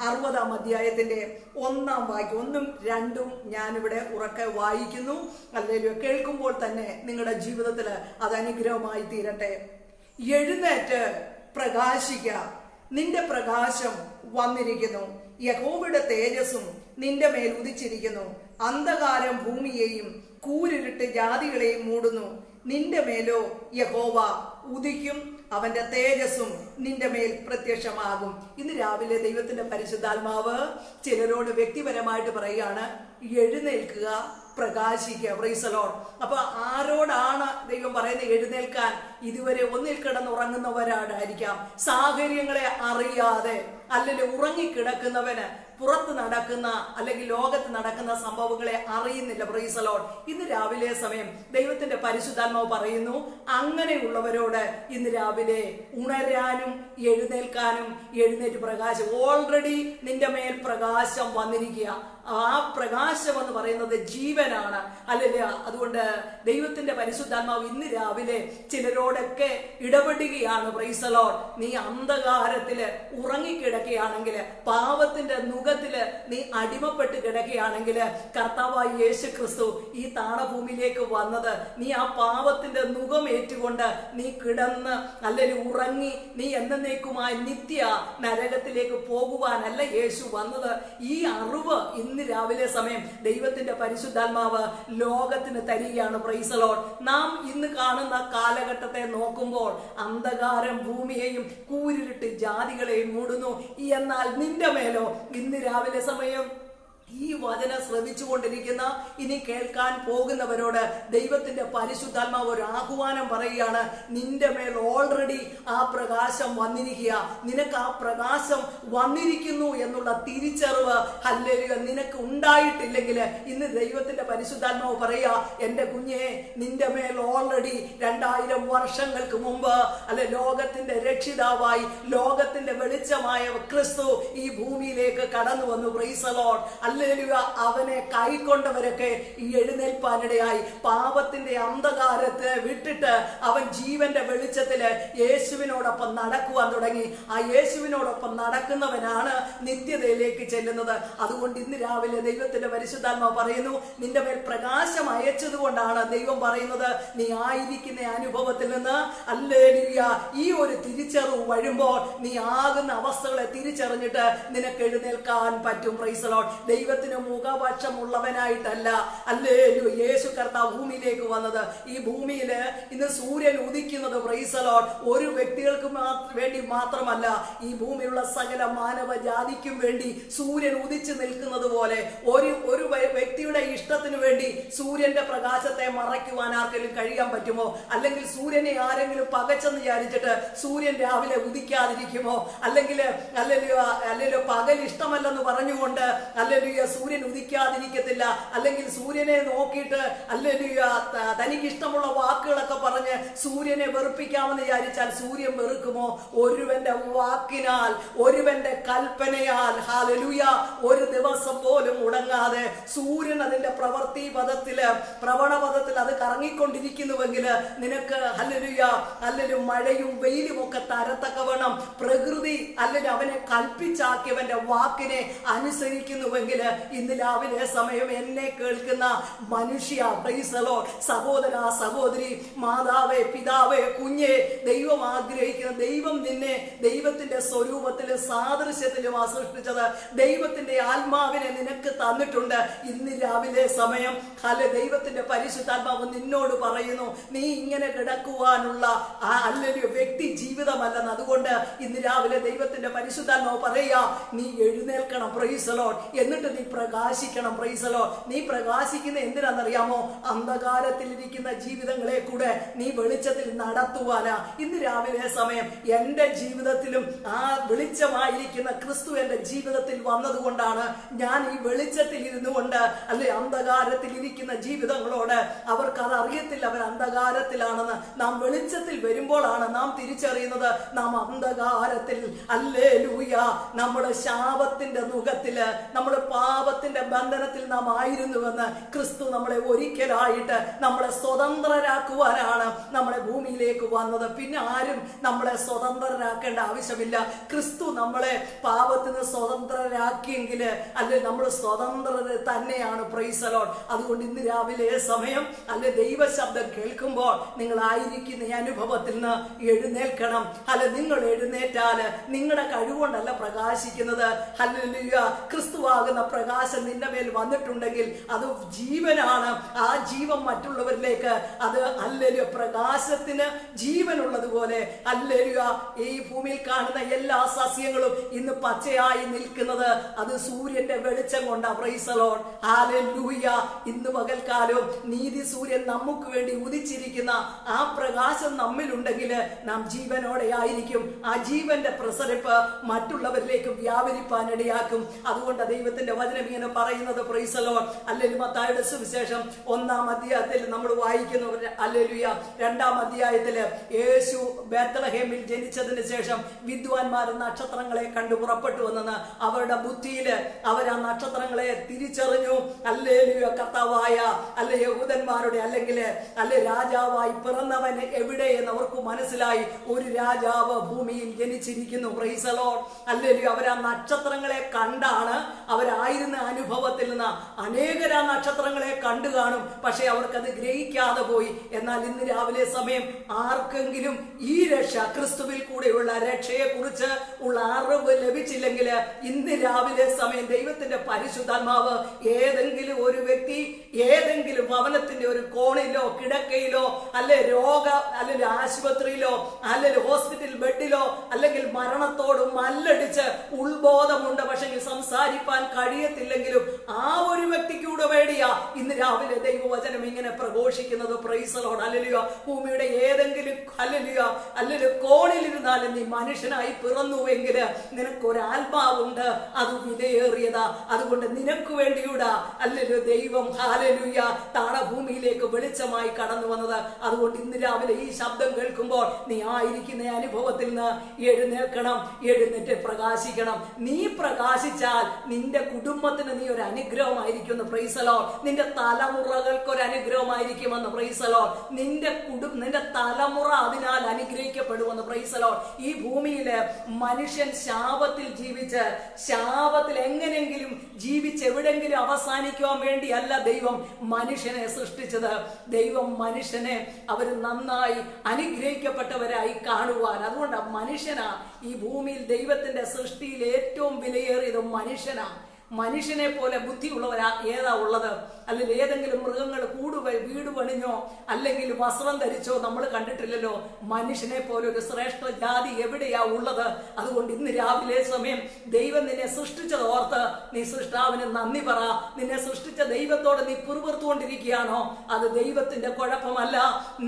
60-ാം അധ്യായത്തിന്റെ 1-ാം വാക്യം 1ഉം 2ഉം ഞാനിവിടെ ഉറക്കെ വായിക്കുന്നു. ഹല്ലേലൂയ. കേൾക്കുമ്പോൾ തന്നെ നിങ്ങളുടെ ജീവിതത്തിൽ അത് അനുഗ്രഹമായി തീരട്ടെ. എഴുന്നേറ്റ് പ്രകാശിക്ക, നിന്റെ പ്രകാശം വന്നിരിക്കുന്നു, യഹോവയുടെ തേജസ്സും നിന്റെ മേൽ ഉദിച്ചിരിക്കുന്നു. അന്ധകാരം ഭൂമിയെയും കൂരിരുട്ട് ജാതികളെയും മൂടുന്നു. നിന്റെ മേലോ യഹോവ ഉദിക്കും, അവന്റെ തേജസ്സും നിന്റെ മേൽ പ്രത്യക്ഷമാകും. ഇന്ന് രാവിലെ ദൈവത്തിന്റെ പരിശുദ്ധാത്മാവ് ചിലരോട് വ്യക്തിപരമായിട്ട് പറയുകയാണ്, എഴുന്നേൽക്കുക, പ്രകാശിക്കുക. Price the Lord. അപ്പൊ ആരോടാണ് ദൈവം പറയുന്നത് എഴുന്നേൽക്കാൻ? ഇതുവരെ ഒന്നിൽ കിടന്നുറങ്ങുന്നവരായിരിക്കാം, സാഹചര്യങ്ങളെ അറിയാതെ അല്ലെങ്കിൽ ഉറങ്ങിക്കിടക്കുന്നവന് പുറത്ത് നടക്കുന്ന അല്ലെങ്കിൽ ലോകത്ത് നടക്കുന്ന സംഭവങ്ങളെ അറിയുന്നില്ല. Price the Lord. ഇന്ന് രാവിലെ സമയം ദൈവത്തിന്റെ പരിശുദ്ധാത്മാവ് പറയുന്നു, അങ്ങനെയുള്ളവരോട് ഇന്ന് രാവിലെ ഉണരാനും എഴുന്നേൽക്കാനും, എഴുന്നേറ്റ് പ്രകാശം. ഓൾറെഡി നിന്റെ മേൽ പ്രകാശം വന്നിരിക്കുക. ആ പ്രകാശം എന്ന് പറയുന്നത് ജീവനാണ്, അല്ലല്ല? അതുകൊണ്ട് ദൈവത്തിന്റെ പരിശുദ്ധാത്മാവ് ഇന്ന് രാവിലെ ചിലരോടൊക്കെ ഇടപെടുകയാണ്. Praise the Lord. നീ അന്ധകാരത്തില് ഉറങ്ങിക്കിടക്കുകയാണെങ്കിൽ, പാപത്തിന്റെ നുകത്തില് നീ അടിമപ്പെട്ട് കിടക്കുകയാണെങ്കിൽ, കർത്താവായ യേശു ക്രിസ്തു ഈ താണഭൂമിയിലേക്ക് വന്നത് നീ ആ പാപത്തിന്റെ നുകം ഏറ്റുകൊണ്ട് നീ കിടന്ന് അല്ലെങ്കിൽ ഉറങ്ങി നീ എന്നേക്കുമായി നിത്യ നരകത്തിലേക്ക് പോകുവാനല്ല യേശു വന്നത്. ഈ അറിവ് ഇന്ന് രാവിലെ സമയം ദൈവത്തിന്റെ പരിശുദ്ധാത്മാവ് ലോകത്തിന് തരികയാണ്. Price the Lord. നാം ഇന്ന് കാണുന്ന കാലഘട്ടത്തെ നോക്കുമ്പോൾ അന്ധകാരം ഭൂമിയെയും കൂരിരുട്ട് ജാതികളെയും മൂടുന്നു. എന്നാൽ നിന്റെ മേലോ ഇന്ന് രാവിലെ സമയം ഈ വചനം ശ്രവിച്ചുകൊണ്ടിരിക്കുന്ന, ഇനി കേൾക്കാൻ പോകുന്നവരോട് ദൈവത്തിന്റെ പരിശുദ്ധാത്മാവ് ഒരു ആഹ്വാനം പറയുകയാണ്. നിന്റെ മേൽ ഓൾറെഡി ആ പ്രകാശം വന്നിരിക്കുക. നിനക്ക് ആ പ്രകാശം വന്നിരിക്കുന്നു എന്നുള്ള തിരിച്ചറിവ് ഹല്ലേലൂയ നിനക്ക് ഉണ്ടായിട്ടില്ലെങ്കിൽ, ഇന്ന് ദൈവത്തിന്റെ പരിശുദ്ധാത്മാവ് പറയുക, എന്റെ കുഞ്ഞെ, നിന്റെ മേൽ ഓൾറെഡി 2000 വർഷങ്ങൾക്ക് മുമ്പ് അല്ലെ ലോകത്തിന്റെ രക്ഷിതാവായി, ലോകത്തിന്റെ വെളിച്ചമായ ക്രിസ്തു ഈ ഭൂമിയിലേക്ക് കടന്നു വന്നു. Price the Lord. അവനെ കൈക്കൊണ്ടവരൊക്കെ ഈ എഴുന്നേൽപ്പാനിടയായി. പാപത്തിന്റെ അന്ധകാരത്തെ വിട്ടിട്ട് അവൻ ജീവന്റെ വെളിച്ചത്തില് യേശുവിനോടൊപ്പം നടക്കുവാൻ തുടങ്ങി. ആ യേശുവിനോടൊപ്പം നടക്കുന്നവനാണ് നിത്യതയിലേക്ക് ചെല്ലുന്നത്. അതുകൊണ്ട് ഇന്ന് രാവിലെ ദൈവത്തിന്റെ പരിശുദ്ധാത്മാവ് പറയുന്നു, നിന്റെ മേൽ പ്രകാശം അയച്ചതുകൊണ്ടാണ് ദൈവം പറയുന്നത്, നീ ആയിരിക്കുന്ന അനുഭവത്തിൽ നിന്ന് ഹല്ലേലൂയ ഈ ഒരു തിരിച്ചറിവ് വരുമ്പോൾ നീ ആകുന്ന അവസ്ഥകളെ തിരിച്ചറിഞ്ഞിട്ട് നിനക്ക് എഴുന്നേൽക്കാൻ പറ്റും. Price the Lord. ദൈവത്തിന് മുഖപക്ഷമുള്ളവനായിട്ടല്ല ഹല്ലേലൂയ യേശു കർത്താവ് ഭൂമിയിലേക്ക് വന്നത്. ഈ ഭൂമിയില് ഇന്ന് സൂര്യൻ ഉദിക്കുന്നത് പ്രൈസ് ദി ലോർഡ് ഒരു വ്യക്തികൾക്ക് വേണ്ടി മാത്രമല്ല, ഈ ഭൂമിയിലുള്ള സകല മാനവ ജാതിക്കും വേണ്ടി സൂര്യൻ ഉദിച്ചു നിൽക്കുന്നത് പോലെ ഒരു വ്യക്തിയുടെ ഇഷ്ടത്തിന് വേണ്ടി സൂര്യന്റെ പ്രകാശത്തെ മറയ്ക്കുവാൻ ആർക്കെങ്കിലും കഴിയാൻ പറ്റുമോ? അല്ലെങ്കിൽ സൂര്യനെ ആരെങ്കിലും പകച്ചെന്ന് വിചാരിച്ചിട്ട് സൂര്യൻ രാവിലെ ഉദിക്കാതിരിക്കുമോ? അല്ലെങ്കിൽ പകൽ ഇഷ്ടമല്ലെന്ന് പറഞ്ഞുകൊണ്ട് ഹല്ലേലൂയ സൂര്യൻ ഉദിക്കാതിരിക്കത്തില്ല. അല്ലെങ്കിൽ സൂര്യനെ നോക്കിയിട്ട് ഹല്ലേലൂയ തനിക്ക് ഇഷ്ടമുള്ള വാക്കുകളൊക്കെ പറഞ്ഞ് സൂര്യനെ വെറുപ്പിക്കാമെന്ന് വിചാരിച്ചാൽ സൂര്യൻ വെറുക്കുമോ? ഒരുവന്റെ വാക്കിനാൽ, ഒരുവന്റെ കൽപ്പനയാൽ ഹല്ലേലൂയ ഒരു ദിവസം പോലും മുടങ്ങാതെ സൂര്യൻ അതിന്റെ പ്രവണപഥത്തിൽ അത് കറങ്ങിക്കൊണ്ടിരിക്കുന്നുവെങ്കിൽ നിനക്ക് ഹല്ലേലൂയ മഴയും വെയിലും ഒക്കെ തരത്തക്കവണ്ണം പ്രകൃതി അല്ലെങ്കിൽ അവനെ കൽപ്പിച്ചാക്കിയവന്റെ വാക്കിനെ അനുസരിക്കുന്നുവെങ്കിൽ, ഇന്ന് രാവിലെ സമയം എന്നെ കേൾക്കുന്ന മനുഷ്യ, പ്രൈസ് ദി ലോർഡ്, സഹോദര സഹോദരി, മാതാവേ പിതാവേ കുഞ്ഞെ, ദൈവം ആഗ്രഹിക്കുന്ന, ദൈവം നിന്നെ ദൈവത്തിന്റെ സ്വരൂപത്തിലും സാദൃശ്യത്തിലും സൃഷ്ടിച്ചത്, ദൈവത്തിന്റെ ആത്മാവിനെ നിനക്ക് തന്നിട്ടുണ്ട്. ഇന്ന് രാവിലെ സമയം ദൈവത്തിന്റെ പരിശുദ്ധാത്മാവ് നിന്നോട് പറയുന്നു, നീ ഇങ്ങനെ കിടക്കുവാനുള്ള അല്ലെങ്കിൽ വ്യക്തി ജീവിതമല്ലെന്ന്. അതുകൊണ്ട് ഇന്ന് രാവിലെ ദൈവത്തിന്റെ പരിശുദ്ധാത്മാവ് പറയുക, നീ എഴുന്നേൽക്കണം. Price the Lord. എന്നിട്ട് നീ പ്രകാശിക്കണം. Price the Lord. നീ പ്രകാശിക്കുന്ന എന്തിനാണെന്നറിയാമോ? അന്ധകാരത്തിലിരിക്കുന്ന ജീവിതങ്ങളെ കൂടെ നീ വെളിച്ചത്തിൽ നടത്തുവാനാ. ഇന്ന് രാവിലെ സമയം എന്റെ ജീവിതത്തിലും ആ വെളിച്ചമായിരിക്കുന്ന ക്രിസ്തു എന്റെ ജീവിതത്തിൽ വന്നതുകൊണ്ടാണ് ഞാൻ ഈ വെളിച്ചത്തിൽ ഇരുന്നു കൊണ്ട് അല്ലെ അന്ധകാരത്തിൽ ഇരിക്കുന്ന ജീവിതങ്ങളോട് അവർക്കത് അറിയത്തില്ല, അവർ അന്ധകാരത്തിലാണെന്ന്. നാം വെളിച്ചത്തിൽ വരുമ്പോഴാണ് നാം തിരിച്ചറിയുന്നത് നാം അന്ധകാരത്തിൽ ഹല്ലേലൂയ നമ്മുടെ ശാപത്തിന്റെ നുകത്തില്, നമ്മുടെ പാപത്തിന്റെ ബന്ധനത്തിൽ നാം ആയിരുന്നുവെന്ന് ക്രിസ്തു നമ്മളെ ഒരിക്കലായിട്ട് നമ്മളെ സ്വതന്ത്രരാക്കുവാനാണ് നമ്മളെ ഭൂമിയിലേക്ക് വന്നത്. പിന്നെ ആരും നമ്മളെ സ്വതന്ത്രരാക്കേണ്ട ആവശ്യമില്ല. ക്രിസ്തു നമ്മളെ പാപത്തിൽ നിന്ന് സ്വതന്ത്രരാക്കിയെങ്കിൽ അല്ലെ നമ്മൾ സ്വതന്ത്രർ തന്നെയാണ്. Price the Lord. അതുകൊണ്ട് ഇന്ന് രാവിലെ സമയം അല്ലെ ദൈവശബ്ദം കേൾക്കുമ്പോൾ നിങ്ങളായിരിക്കുന്ന ഈ അനുഭവത്തിൽ നിന്ന് എഴുന്നേൽക്കണം. അല്ലെ നിങ്ങൾ എഴുന്നേറ്റാല് നിങ്ങളുടെ കഴിവുകൊണ്ടല്ല പ്രകാശിക്കുന്നത്. ഹല്ലേലൂയ. ക്രിസ്തുവാകുന്ന പ്രകാശം നിന്റെ മേൽ വന്നിട്ടുണ്ടെങ്കിൽ അത് ജീവനാണ്. ആ ജീവൻ മറ്റുള്ളവരിലേക്ക് അത് ഹല്ലേലൂയ പ്രകാശത്തിന് ജീവനുള്ളതുപോലെ ഹല്ലേലൂയ ഈ ഭൂമിയിൽ കാണുന്ന എല്ലാ സസ്യങ്ങളും ഇന്ന് പച്ചയായി നിൽക്കുന്നത് അത് സൂര്യന്റെ വെളിച്ചം കൊണ്ടാ. Price the Lord. ഹല്ലേലൂയ. ഇന്ന് പകൽക്കാലവും നീതി സൂര്യൻ നമുക്ക് വേണ്ടി ഉദിച്ചിരിക്കുന്ന ആ പ്രകാശം നമ്മിലുണ്ടെങ്കിൽ നാം ജീവനോടെ ആയിരിക്കും. ആ ജീവന്റെ പ്രസരിപ്പ് മറ്റുള്ളവരിലേക്ക് വ്യാപരിപ്പാൻ ഇടയാക്കും. അതുകൊണ്ട് ദൈവത്തിന്റെ വചനം ഇങ്ങനെ പറയുന്നത്. Price the Lord. ഹല്ലേലൂയ. മത്തായിയുടെ സുവിശേഷം 1-ാം അധ്യായത്തിൽ നമ്മൾ വായിക്കുന്നു. ഹല്ലേലൂയ 2-ാം അധ്യായത്തിൽ യേശു ബേത്ലഹേമിൽ ജനിച്ചതിന് ശേഷം വിദ്വാൻമാർ നക്ഷത്രങ്ങളെ കണ്ടു പുറപ്പെട്ടു വന്നെന്ന് അവരുടെ ബുദ്ധിയിൽ അവർ ആ നക്ഷത്രങ്ങളെ തിരിച്ചറിഞ്ഞു. ഹല്ലേലൂയ. കർത്താവായ അല്ലെ യഹൂദന്മാരുടെ അല്ലെങ്കിൽ അല്ലെ രാജാവായി പിറന്നവൻ എവിടെ എന്ന് അവർക്ക് മനസ്സിലായി. ഒരു രാജാവ് ഭൂമിയിൽ ജനിച്ചിരിക്കുന്നു. Praise the Lord. ഹല്ലേലൂയ. അവർ ആ നക്ഷത്രങ്ങളെ കണ്ടാണ് അവരായിരുന്ന അനുഭവത്തിൽ നിന്ന് അനേകർ ആ നക്ഷത്രങ്ങളെ കണ്ടു കാണും. പക്ഷെ അവർക്കത് ഗ്രഹിക്കാതെ പോയി. എന്നാൽ ഇന്ന് രാവിലെ സമയം ആർക്കെങ്കിലും ഈ രക്ഷ ക്രിസ്തുവിൽ കൂടെയുള്ള രക്ഷയെ കുറിച്ച് ഉള്ള അറിവ് ലഭിച്ചില്ലെങ്കിൽ ഇന്ന് രാവിലെ സമയം ദൈവത്തിന്റെ പരിശുദ്ധാത്മാവ് ഏതെങ്കിലും ഒരു വ്യക്തി ഏതെങ്കിലും ഭവനത്തിന്റെ ഒരു കോണിലോ കിടക്കയിലോ അല്ലെ അല്ലെങ്കിൽ ആശുപത്രിയിലോ അല്ലെങ്കിൽ ഹോസ്പിറ്റൽ ബെഡിലോ അല്ലെങ്കിൽ മരണത്തോട് മല്ലടിച്ച് ഉൾബോധമുണ്ട് പക്ഷെ സംസാരിപ്പാൻ കഴിയത്തില്ലെങ്കിലും ആ ഒരു വ്യക്തിക്കൂടെ വേണ്ടിയാ ഇന്ന് രാവിലെ ദൈവവചനം ഇങ്ങനെ പ്രഘോഷിക്കുന്നത്. Praise the Lord. ഹല്ലേലൂയ. ഭൂമിയുടെ ഏതെങ്കിലും ഹല്ലേലൂയ കോണിലിരുന്നാലും നീ മനുഷ്യനായി പിറന്നുവെങ്കിൽ നിനക്കൊരു ആത്മാവുണ്ട്. അത് വിലയേറിയതാ. അതുകൊണ്ട് നിനക്ക് വേണ്ടിയൂടാ ഹല്ലേലൂയ ദൈവം ഹല്ലേലൂയ താണഭൂമിയിലേക്ക് വെളിച്ചമായി കടന്നു വന്നത്. അതുകൊണ്ട് ഇന്ന് രാവിലെ ഈ ശബ്ദം കേൾക്കുമ്പോൾ നീ ആയിരിക്കുന്ന അനുഭവത്തിൽ നിന്ന് എഴുന്നേൽക്കണം. എഴുന്നേറ്റ് പ്രകാശിക്കണം. നീ പ്രകാശിച്ചാൽ നിന്റെ കുടുംബത്തിന് നീ ഒരു അനുഗ്രഹമായിരിക്കുമെന്ന്. Price the Lord. നിന്റെ തലമുറകൾക്ക് ഒരു അനുഗ്രഹമായിരിക്കുമെന്ന്. Price the Lord. നിന്റെ തലമുറ അതിനാൽ അനുഗ്രഹിക്കപ്പെടുമെന്ന്. Price the Lord. ഈ ഭൂമിയില് മനുഷ്യൻ ശാപത്തിൽ ജീവിച്ച് ശാപത്തിൽ എങ്ങനെയെങ്കിലും ജീവിച്ച് എവിടെങ്കിലും അവസാനിക്കുവാൻ വേണ്ടിയല്ല ദൈവം മനുഷ്യനെ സൃഷ്ടിച്ചത്. ദൈവം മനുഷ്യനെ അവർ നന്നായി അനുഗ്രഹിക്കപ്പെട്ടവരായി കാണുവാൻ. അതുകൊണ്ട് മനുഷ്യനാ ഈ ഭൂമിയിൽ ദൈവത്തിന്റെ സൃഷ്ടിയിൽ ഏറ്റവും വിലയേറിയത് മനുഷ്യനാ. മനുഷ്യനെ പോലെ ബുദ്ധിയുള്ളവരാ ഏതാ ഉള്ളത്? അല്ലെങ്കിൽ ഏതെങ്കിലും മൃഗങ്ങൾ വീട് പണിഞ്ഞോ അല്ലെങ്കിൽ വസ്ത്രം ധരിച്ചോ നമ്മൾ കണ്ടിട്ടില്ലല്ലോ. മനുഷ്യനെ പോലെ ഒരു ശ്രേഷ്ഠ ജാതി എവിടെയാ ഉള്ളത്? അതുകൊണ്ട് ഇന്ന് രാവിലെ സമയം ദൈവം നിന്നെ സൃഷ്ടിച്ചത് ഓർത്ത് നീ സൃഷ്ടാവിന് നന്ദി പറ. നിന്നെ സൃഷ്ടിച്ച ദൈവത്തോട് നീ പിറുപിറുത്തുകൊണ്ടിരിക്കുകയാണോ? അത് ദൈവത്തിന്റെ കുഴപ്പമല്ല,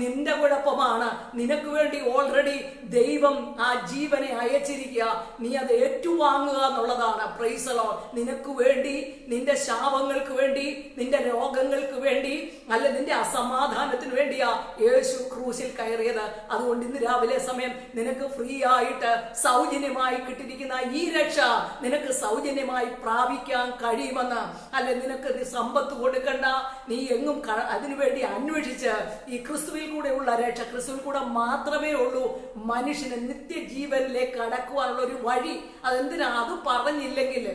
നിന്റെ കുഴപ്പമാണ്. നിനക്ക് വേണ്ടി ഓൾറെഡി ദൈവം ആ ജീവനെ അയച്ചിരിക്കുക. നീ അത് ഏറ്റുവാങ്ങുക എന്നുള്ളതാണ്. Price the Lord. നിനക്ക് വേണ്ടി, നിന്റെ ശാപങ്ങൾക്ക് വേണ്ടി, നിന്റെ രോഗങ്ങൾക്ക് വേണ്ടി അല്ല നിന്റെ അസമാധാനത്തിന് വേണ്ടിയാ യേശു ക്രൂശിൽ കയറിയത്. അതുകൊണ്ട് ഇന്ന് രാവിലെ സമയം നിനക്ക് ഫ്രീ ആയിട്ട് സൗജന്യമായി കിട്ടിയിരിക്കുന്ന ഈ രക്ഷ നിനക്ക് സൗജന്യമായി പ്രാപിക്കാൻ കഴിയുമെന്ന്. അല്ലെ നിനക്ക് നീ സമ്പത്ത് കൊടുക്കണ്ട, നീ എങ്ങും അതിനുവേണ്ടി അന്വേഷിച്ച് ഈ ക്രിസ്തുവിൽ കൂടെ ഉള്ള രക്ഷ, ക്രിസ്തുവിൽ കൂടെ മാത്രമേ ഉള്ളൂ മനുഷ്യന് നിത്യജീവനിലേക്ക് അടക്കുവാനുള്ള ഒരു വഴി. അതെന്തിനാ? അത് പറഞ്ഞില്ലെങ്കിൽ,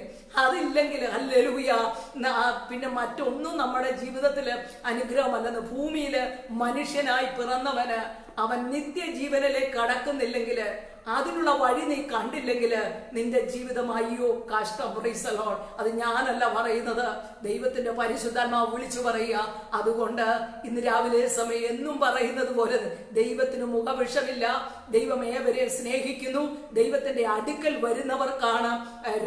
അതില്ലെങ്കിൽ ഹല്ലേലൂയ പിന്നെ മറ്റൊന്നും നമ്മുടെ ജീവിതത്തില് അനുഗ്രഹമല്ലെന്ന്. ഭൂമിയില് മനുഷ്യനായി പിറന്നവന് അവൻ നിത്യജീവനിലേക്ക് കടക്കുന്നില്ലെങ്കിൽ, അതിനുള്ള വഴി നീ കണ്ടില്ലെങ്കിൽ നിന്റെ ജീവിതം അയ്യോ കഷ്ടം. Price the Lord. അത് ഞാനല്ല പറയുന്നത്, ദൈവത്തിന്റെ പരിശുദ്ധാത്മാവ് വിളിച്ചു പറയുക. അതുകൊണ്ട് ഇന്ന് രാവിലെ സമയം എന്നും പറയുന്നത് പോലെ ദൈവത്തിന് മുഖവിഷമില്ല. ദൈവം ഏവരെ സ്നേഹിക്കുന്നു. ദൈവത്തിന്റെ അടുക്കൽ വരുന്നവർക്കാണ്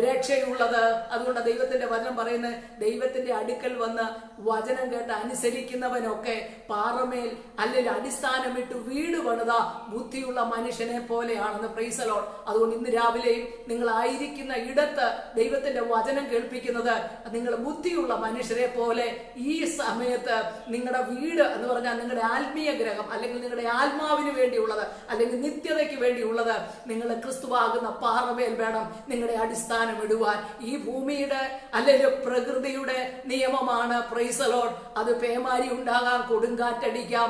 രക്ഷയുള്ളത്. അതുകൊണ്ട് ദൈവത്തിന്റെ വചനം പറയുന്നത്, ദൈവത്തിന്റെ അടുക്കൽ വന്ന് വചനം കേട്ട് അനുസരിക്കുന്നവനൊക്കെ പാറമേൽ അല്ലെങ്കിൽ അടിസ്ഥാനമിട്ട് വീട് പണിത ബുദ്ധിയുള്ള മനുഷ്യനെ പോലെയാണെന്ന്. Price the Lord. അതുകൊണ്ട് ഇന്ന് രാവിലെയും നിങ്ങൾ ആയിരിക്കുന്ന ഇടത്ത് ദൈവത്തിന്റെ വചനം കേൾപ്പിക്കുന്നത് നിങ്ങൾ ബുദ്ധിയുള്ള മനുഷ്യരെ പോലെ ഈ സമയത്ത് നിങ്ങളുടെ വീട് എന്ന് പറഞ്ഞാൽ നിങ്ങളുടെ ആത്മീയ ഗ്രഹം അല്ലെങ്കിൽ നിങ്ങളുടെ ആത്മാവിന് വേണ്ടിയുള്ളത് അല്ലെങ്കിൽ നിത്യതയ്ക്ക് വേണ്ടിയുള്ളത്. നിങ്ങൾ ക്രിസ്തുവാകുന്ന പാറമേൽ വേണം നിങ്ങളുടെ അടിസ്ഥാനം ഇടുവാൻ. ഈ ഭൂമിയുടെ അല്ലെങ്കിൽ പ്രകൃതിയുടെ നിയമമാണ് പ്രൈസ് ദി ലോർഡ്. അത് പേമാരി ഉണ്ടാകാം, കൊടുങ്കാറ്റടിക്കാം,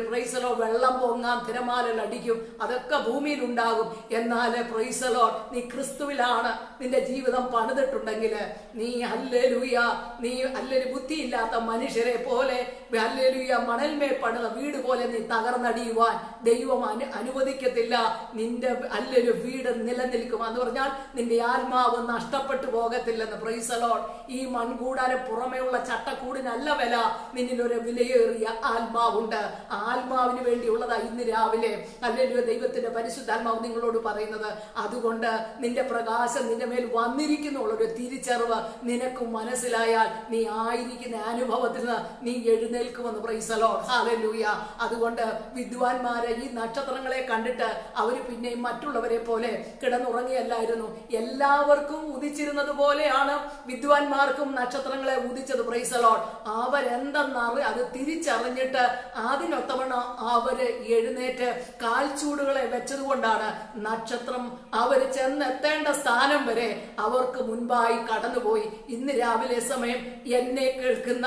പ്രൈസ് ദി ലോർഡ്, വെള്ളം പൊങ്ങാം, തിരമാലകൾ അടിക്കും, അതൊക്കെ ഭൂമിയിൽ ഉണ്ടാകും. എന്നാൽ പ്രൈസ് ദി ലോർഡ്, നീ ക്രിസ്തുവിലാണ് നിന്റെ ജീവിതം പണിതിട്ടുണ്ടെങ്കിൽ നീ ഹല്ലേലൂയ, നീ ഹല്ലേലൂയ ബുദ്ധിയില്ലാത്ത മനുഷ്യരെ പോലെ ഹല്ലേലൂയ മണൽമേൽ പണിത വീട് പോലെ നീ തകർന്നടിയുവാൻ ദൈവം അനുവദിക്കത്തില്ല. നിന്റെ ഹല്ലേലൂയ വീട് നിലനിൽക്കും എന്ന് പറഞ്ഞാൽ നിന്റെ ആത്മാവ് നഷ്ടപ്പെട്ടു പോകത്തില്ലെന്ന്. Price the Lord. ഈ മൺകൂടാരം പുറമേയുള്ള ചട്ടക്കൂടിനല്ല വില, നിന്നിൽ ഒരു വിലയേറിയ ആത്മാവുണ്ട്. ആ ആത്മാവിന് വേണ്ടിയുള്ളതാ ഇന്ന് രാവിലെ ഹല്ലേലൂയ ദൈവത്തിന്റെ പരിശുദ്ധാത്മാവ് നിങ്ങളോട് പറയുന്നത്. അതുകൊണ്ട് നിന്റെ പ്രകാശം നിന്റെ മേൽ വന്നിരിക്കുന്നുള്ളൊരു തിരിച്ചറിവ് നിനക്ക് മനസ്സിലായാൽ നീ ആയിരിക്കുന്ന അനുഭവത്തിൽ നിന്ന് നീ എഴുന്നേൽക്കുമെന്ന്. Praise the Lord. ഹല്ലേലൂയ. അതുകൊണ്ട് വിദ്വാൻമാരെ ഈ നക്ഷത്രങ്ങളെ കണ്ടിട്ട് അവര് പിന്നെയും മറ്റുള്ളവരെ പോലെ കിടന്നുറങ്ങിയല്ലായിരുന്നു. എല്ലാവർക്കും ഉദിച്ചിരുന്നത് പോലെയാണ് വിദ്വാൻമാർക്കും നക്ഷത്രങ്ങളെ ഉദിച്ചത്. Praise the Lord. അവരെന്തെന്നറി അത് തിരിച്ചറിഞ്ഞിട്ട് അതിനൊത്തവണ്ണം അവര് എഴുന്നേറ്റ് കാൽച്ചൂടുകളെ വെച്ചത് കൊണ്ടാണ് നക്ഷത്രം അവര് ചെന്നെത്തേണ്ട സ്ഥാനം വരെ അവർക്ക് മുൻപായി കടന്നുപോയി. ഇന്ന് രാവിലെ സമയം എന്നെ കേൾക്കുന്ന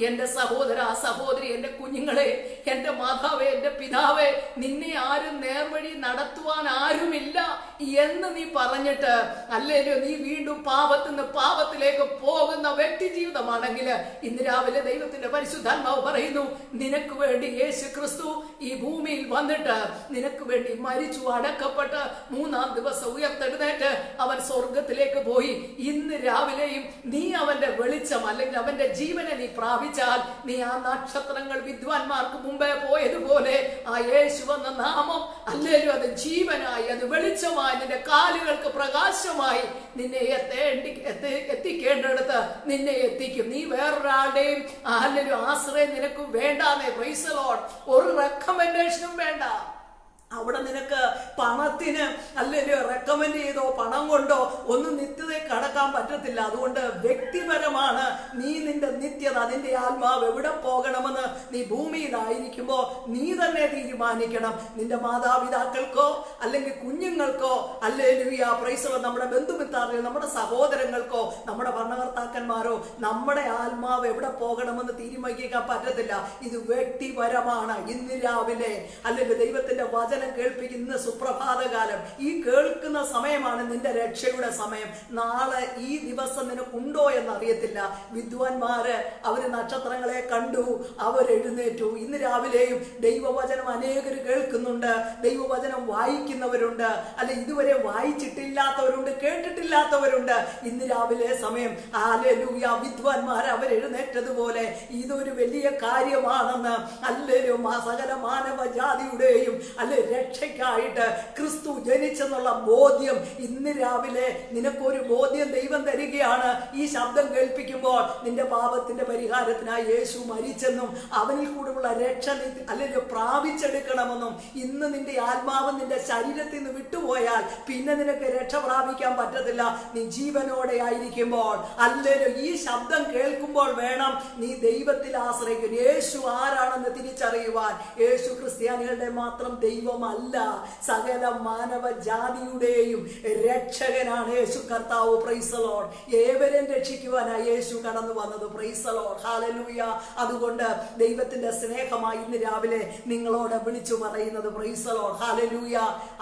എന്റെ സഹോദര സഹോദരി, എന്റെ കുഞ്ഞുങ്ങളെ, എന്റെ മാതാവേ, എന്റെ പിതാവേ, നിന്നെ ആരും നേർവഴി നടത്തുവാൻ ആരുമില്ല എന്ന് നീ പറഞ്ഞിട്ട് അല്ലേലോ നീ വീണ്ടും പാപത്തിൽ നിന്ന് പാപത്തിലേക്ക് പോകുന്ന വ്യക്തി ജീവിതമാണെങ്കിൽ ഇന്ന് രാവിലെ ദൈവത്തിന്റെ പരിശുദ്ധാത്മാവ് പറയുന്നു, നിനക്ക് വേണ്ടി യേശു ക്രിസ്തു ഈ ഭൂമിയിൽ വന്നിട്ട് നിനക്ക് വേണ്ടി മരിച്ചു, അടക്കപ്പെട്ട് മൂന്നാം ദിവസം ഉയർത്തെഴുന്നേറ്റ് അവൻ സ്വർഗത്തിലേക്ക് പോയി. ഇന്ന് രാവിലെയും നീ അവന്റെ വെളിച്ചം അല്ലെങ്കിൽ അവന്റെ ജീവനെ നീ പ്രാപിച്ചാൽ നീ ആ നക്ഷത്രങ്ങൾ വിദ്വാൻമാർക്ക് മുമ്പേ പോയതുപോലെ ആ യേശു എന്ന നാമം അല്ലേലും അത് ജീവനായി, അത് വെളിച്ചമായി, നിന്റെ കാലുകൾക്ക് പ്രകാശമായി നിന്നെ എത്തിക്കേണ്ടടുത്ത് നിന്നെ എത്തിക്കും. നീ വേറൊരാളുടെയും അല്ലേലും ആശ്രയം നിനക്ക് വേണ്ടാന്നേ. Price the Lord. ഒരു റെക്കമെൻഡേഷനും വേണ്ട. അവിടെ നിനക്ക് പണത്തിന് അല്ലെങ്കിൽ റെക്കമെൻഡ് ചെയ്തോ പണം കൊണ്ടോ ഒന്നും നിത്യതയെ കടക്കാൻ പറ്റത്തില്ല. അതുകൊണ്ട് വ്യക്തിപരമാണ് നീ നിന്റെ നിത്യത, നിന്റെ ആത്മാവ് എവിടെ പോകണമെന്ന് നീ ഭൂമിയിലായിരിക്കുമ്പോൾ നീ തന്നെ തീരുമാനിക്കണം. നിന്റെ മാതാപിതാക്കൾക്കോ അല്ലെങ്കിൽ കുഞ്ഞുങ്ങൾക്കോ അല്ലെങ്കിൽ പ്രൈസ് നമ്മുടെ ബന്ധുമിത്രാദികൾ, നമ്മുടെ സഹോദരങ്ങൾക്കോ, നമ്മുടെ ഭരണകർത്താക്കന്മാരോ നമ്മുടെ ആത്മാവ് എവിടെ പോകണമെന്ന് തീരുമാനിക്കാൻ പറ്റത്തില്ല. ഇത് വ്യക്തിപരമാണ്. ഇന്ന് രാവിലെ അല്ലെങ്കിൽ ദൈവത്തിന്റെ വചനം കേൾപ്പിക്കുന്ന സുപ്രഭാതകാലം, ഈ കേൾക്കുന്ന സമയമാണ് നിന്റെ രക്ഷയുടെ സമയം. നാളെ ഈ ദിവസം നിനക്കുണ്ടോ എന്നറിയത്തില്ല. വിദ്വാൻമാര് അവര് നക്ഷത്രങ്ങളെ കണ്ടു, അവരെഴുന്നേറ്റു. ഇന്ന് രാവിലെയും ദൈവവചനം അനേകർ കേൾക്കുന്നുണ്ട്, ദൈവവചനം വായിക്കുന്നവരുണ്ട്, അല്ലെ ഇതുവരെ വായിച്ചിട്ടില്ലാത്തവരുണ്ട്, കേട്ടിട്ടില്ലാത്തവരുണ്ട്. ഇന്ന് രാവിലെ സമയം ഹല്ലേലൂയ വിദ്വാൻമാർ അവരെഴുന്നേറ്റതുപോലെ ഇതൊരു വലിയ കാര്യമാണെന്ന് അല്ലേലും സകല മാനവ ജാതിയുടെയും അല്ലെ രക്ഷയ്ക്കായിട്ട് ക്രിസ്തു ജനിച്ചെന്നുള്ള ബോധ്യം ഇന്ന് രാവിലെ നിനക്കൊരു ബോധ്യം ദൈവം തരികയാണ്. ഈ ശബ്ദം കേൾപ്പിക്കുമ്പോൾ നിന്റെ പാപത്തിന്റെ പരിഹാരത്തിനായി യേശു മരിച്ചെന്നും അവനിൽ കൂടെയുള്ള രക്ഷ അല്ലെങ്കിൽ പ്രാപിച്ചെടുക്കണമെന്നും, ഇന്ന് നിന്റെ ആത്മാവ് നിന്റെ ശരീരത്തിൽ നിന്ന് വിട്ടുപോയാൽ പിന്നെ നിനക്ക് രക്ഷ പ്രാപിക്കാൻ പറ്റത്തില്ല. നീ ജീവനോടെ ആയിരിക്കുമ്പോൾ അല്ലല്ലോ ഈ ശബ്ദം കേൾക്കുമ്പോൾ വേണം നീ ദൈവത്തിൽ ആശ്രയിക്കും. യേശു ആരാണെന്ന് തിരിച്ചറിയുവാൻ. യേശു ക്രിസ്ത്യാനികളുടെ മാത്രം ദൈവമല്ല, സകല മാനവ ജാതിയുടെയും രക്ഷകനാണ് യേശു കർത്താവ്. Price the Lord. ഏവരെയും രക്ഷിക്കുവാനായി യേശു കടന്നു വന്നത്. Price the Lord. ഹല്ലേലൂയ. അതുകൊണ്ട് ദൈവത്തിന്റെ സ്നേഹമായി ഇന്ന് രാവിലെ നിങ്ങളോട് വിളിച്ചു പറയുന്നത്. Price the Lord. ഹല്ലേലൂയ.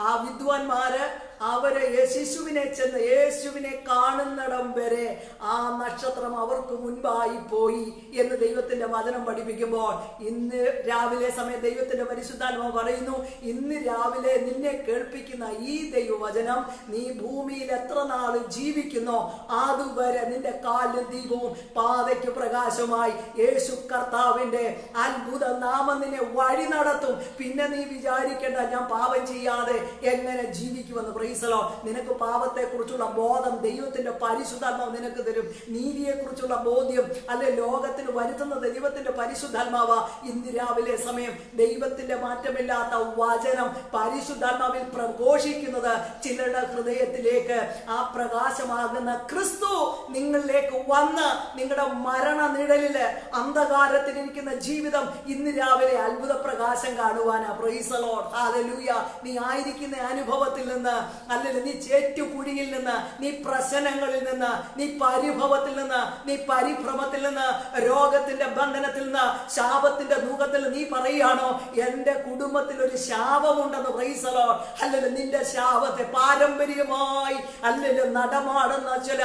ആ വിദ്വാൻമാര് അവരെ ശിശുവിനെ ചെന്ന് യേശുവിനെ കാണുന്നിടം വരെ ആ നക്ഷത്രം അവർക്ക് മുൻപായി പോയി എന്ന് ദൈവത്തിന്റെ വചനം പഠിപ്പിക്കുമ്പോൾ ഇന്ന് രാവിലെ സമയം ദൈവത്തിന്റെ പരിശുദ്ധാത്മാവ് പറയുന്നു, ഇന്ന് രാവിലെ നിന്നെ കേൾപ്പിക്കുന്ന ഈ ദൈവവചനം നീ ഭൂമിയിൽ എത്ര നാൾ ജീവിക്കുന്നോ അതുവരെ നിന്റെ കാലിൽ ദീപവും പാതയ്ക്ക് പ്രകാശമായി യേശു കർത്താവിന്റെ അത്ഭുത നാമം നിന്നെ വഴി നടത്തും. പിന്നെ നീ വിചാരിക്കേണ്ട ഞാൻ പാപം ചെയ്യാതെ എങ്ങനെ ജീവിക്കുമെന്ന്. Price the Lord. നിനക്ക് പാപത്തെ കുറിച്ചുള്ള ബോധം ദൈവത്തിന്റെ പരിശുദ്ധാത്മാവ് നിനക്ക് തരും. നീതിയെക്കുറിച്ചുള്ള ബോധ്യം അല്ലെ ലോകത്തിന് വരുത്തുന്നത് ദൈവത്തിന്റെ പരിശുദ്ധാത്മാവ. ഇന്ന് രാവിലെ സമയം ദൈവത്തിന്റെ മാറ്റമില്ലാത്ത വചനം പരിശുദ്ധാത്മാവിൽ പ്രഘോഷിക്കുന്നത് ചിലരുടെ ഹൃദയത്തിലേക്ക് ആ പ്രകാശമാകുന്ന ക്രിസ്തു നിങ്ങളിലേക്ക് വന്ന് നിങ്ങളുടെ മരണ നിഴലില് അന്ധകാരത്തിലിരിക്കുന്ന ജീവിതം ഇന്ന് രാവിലെ അത്ഭുത പ്രകാശം കാണുവാനാ. Praise the Lord, hallelujah. നീ ആയിരിക്കുന്ന അനുഭവത്തിൽ നിന്ന്, അല്ലെങ്കിൽ നീ ചേറ്റുകുഴിയിൽ നിന്ന്, നീ പ്രശ്നങ്ങളിൽ നിന്ന്, നീ പരിഭവത്തിൽ നിന്ന്, നീ പരിഭ്രമത്തിൽ നിന്ന്, രോഗത്തിന്റെ ബന്ധനത്തിൽ നിന്ന്, ശാപത്തിന്റെ ദുഃഖത്തിൽ നീ പറയുകയാണോ എന്റെ കുടുംബത്തിൽ ഒരു ശാപമുണ്ടെന്ന്. Praise the Lord, hallelujah. നിന്റെ ശാപത്തെ പാരമ്പര്യമായി അല്ലെങ്കിൽ നടമാടുന്ന ചില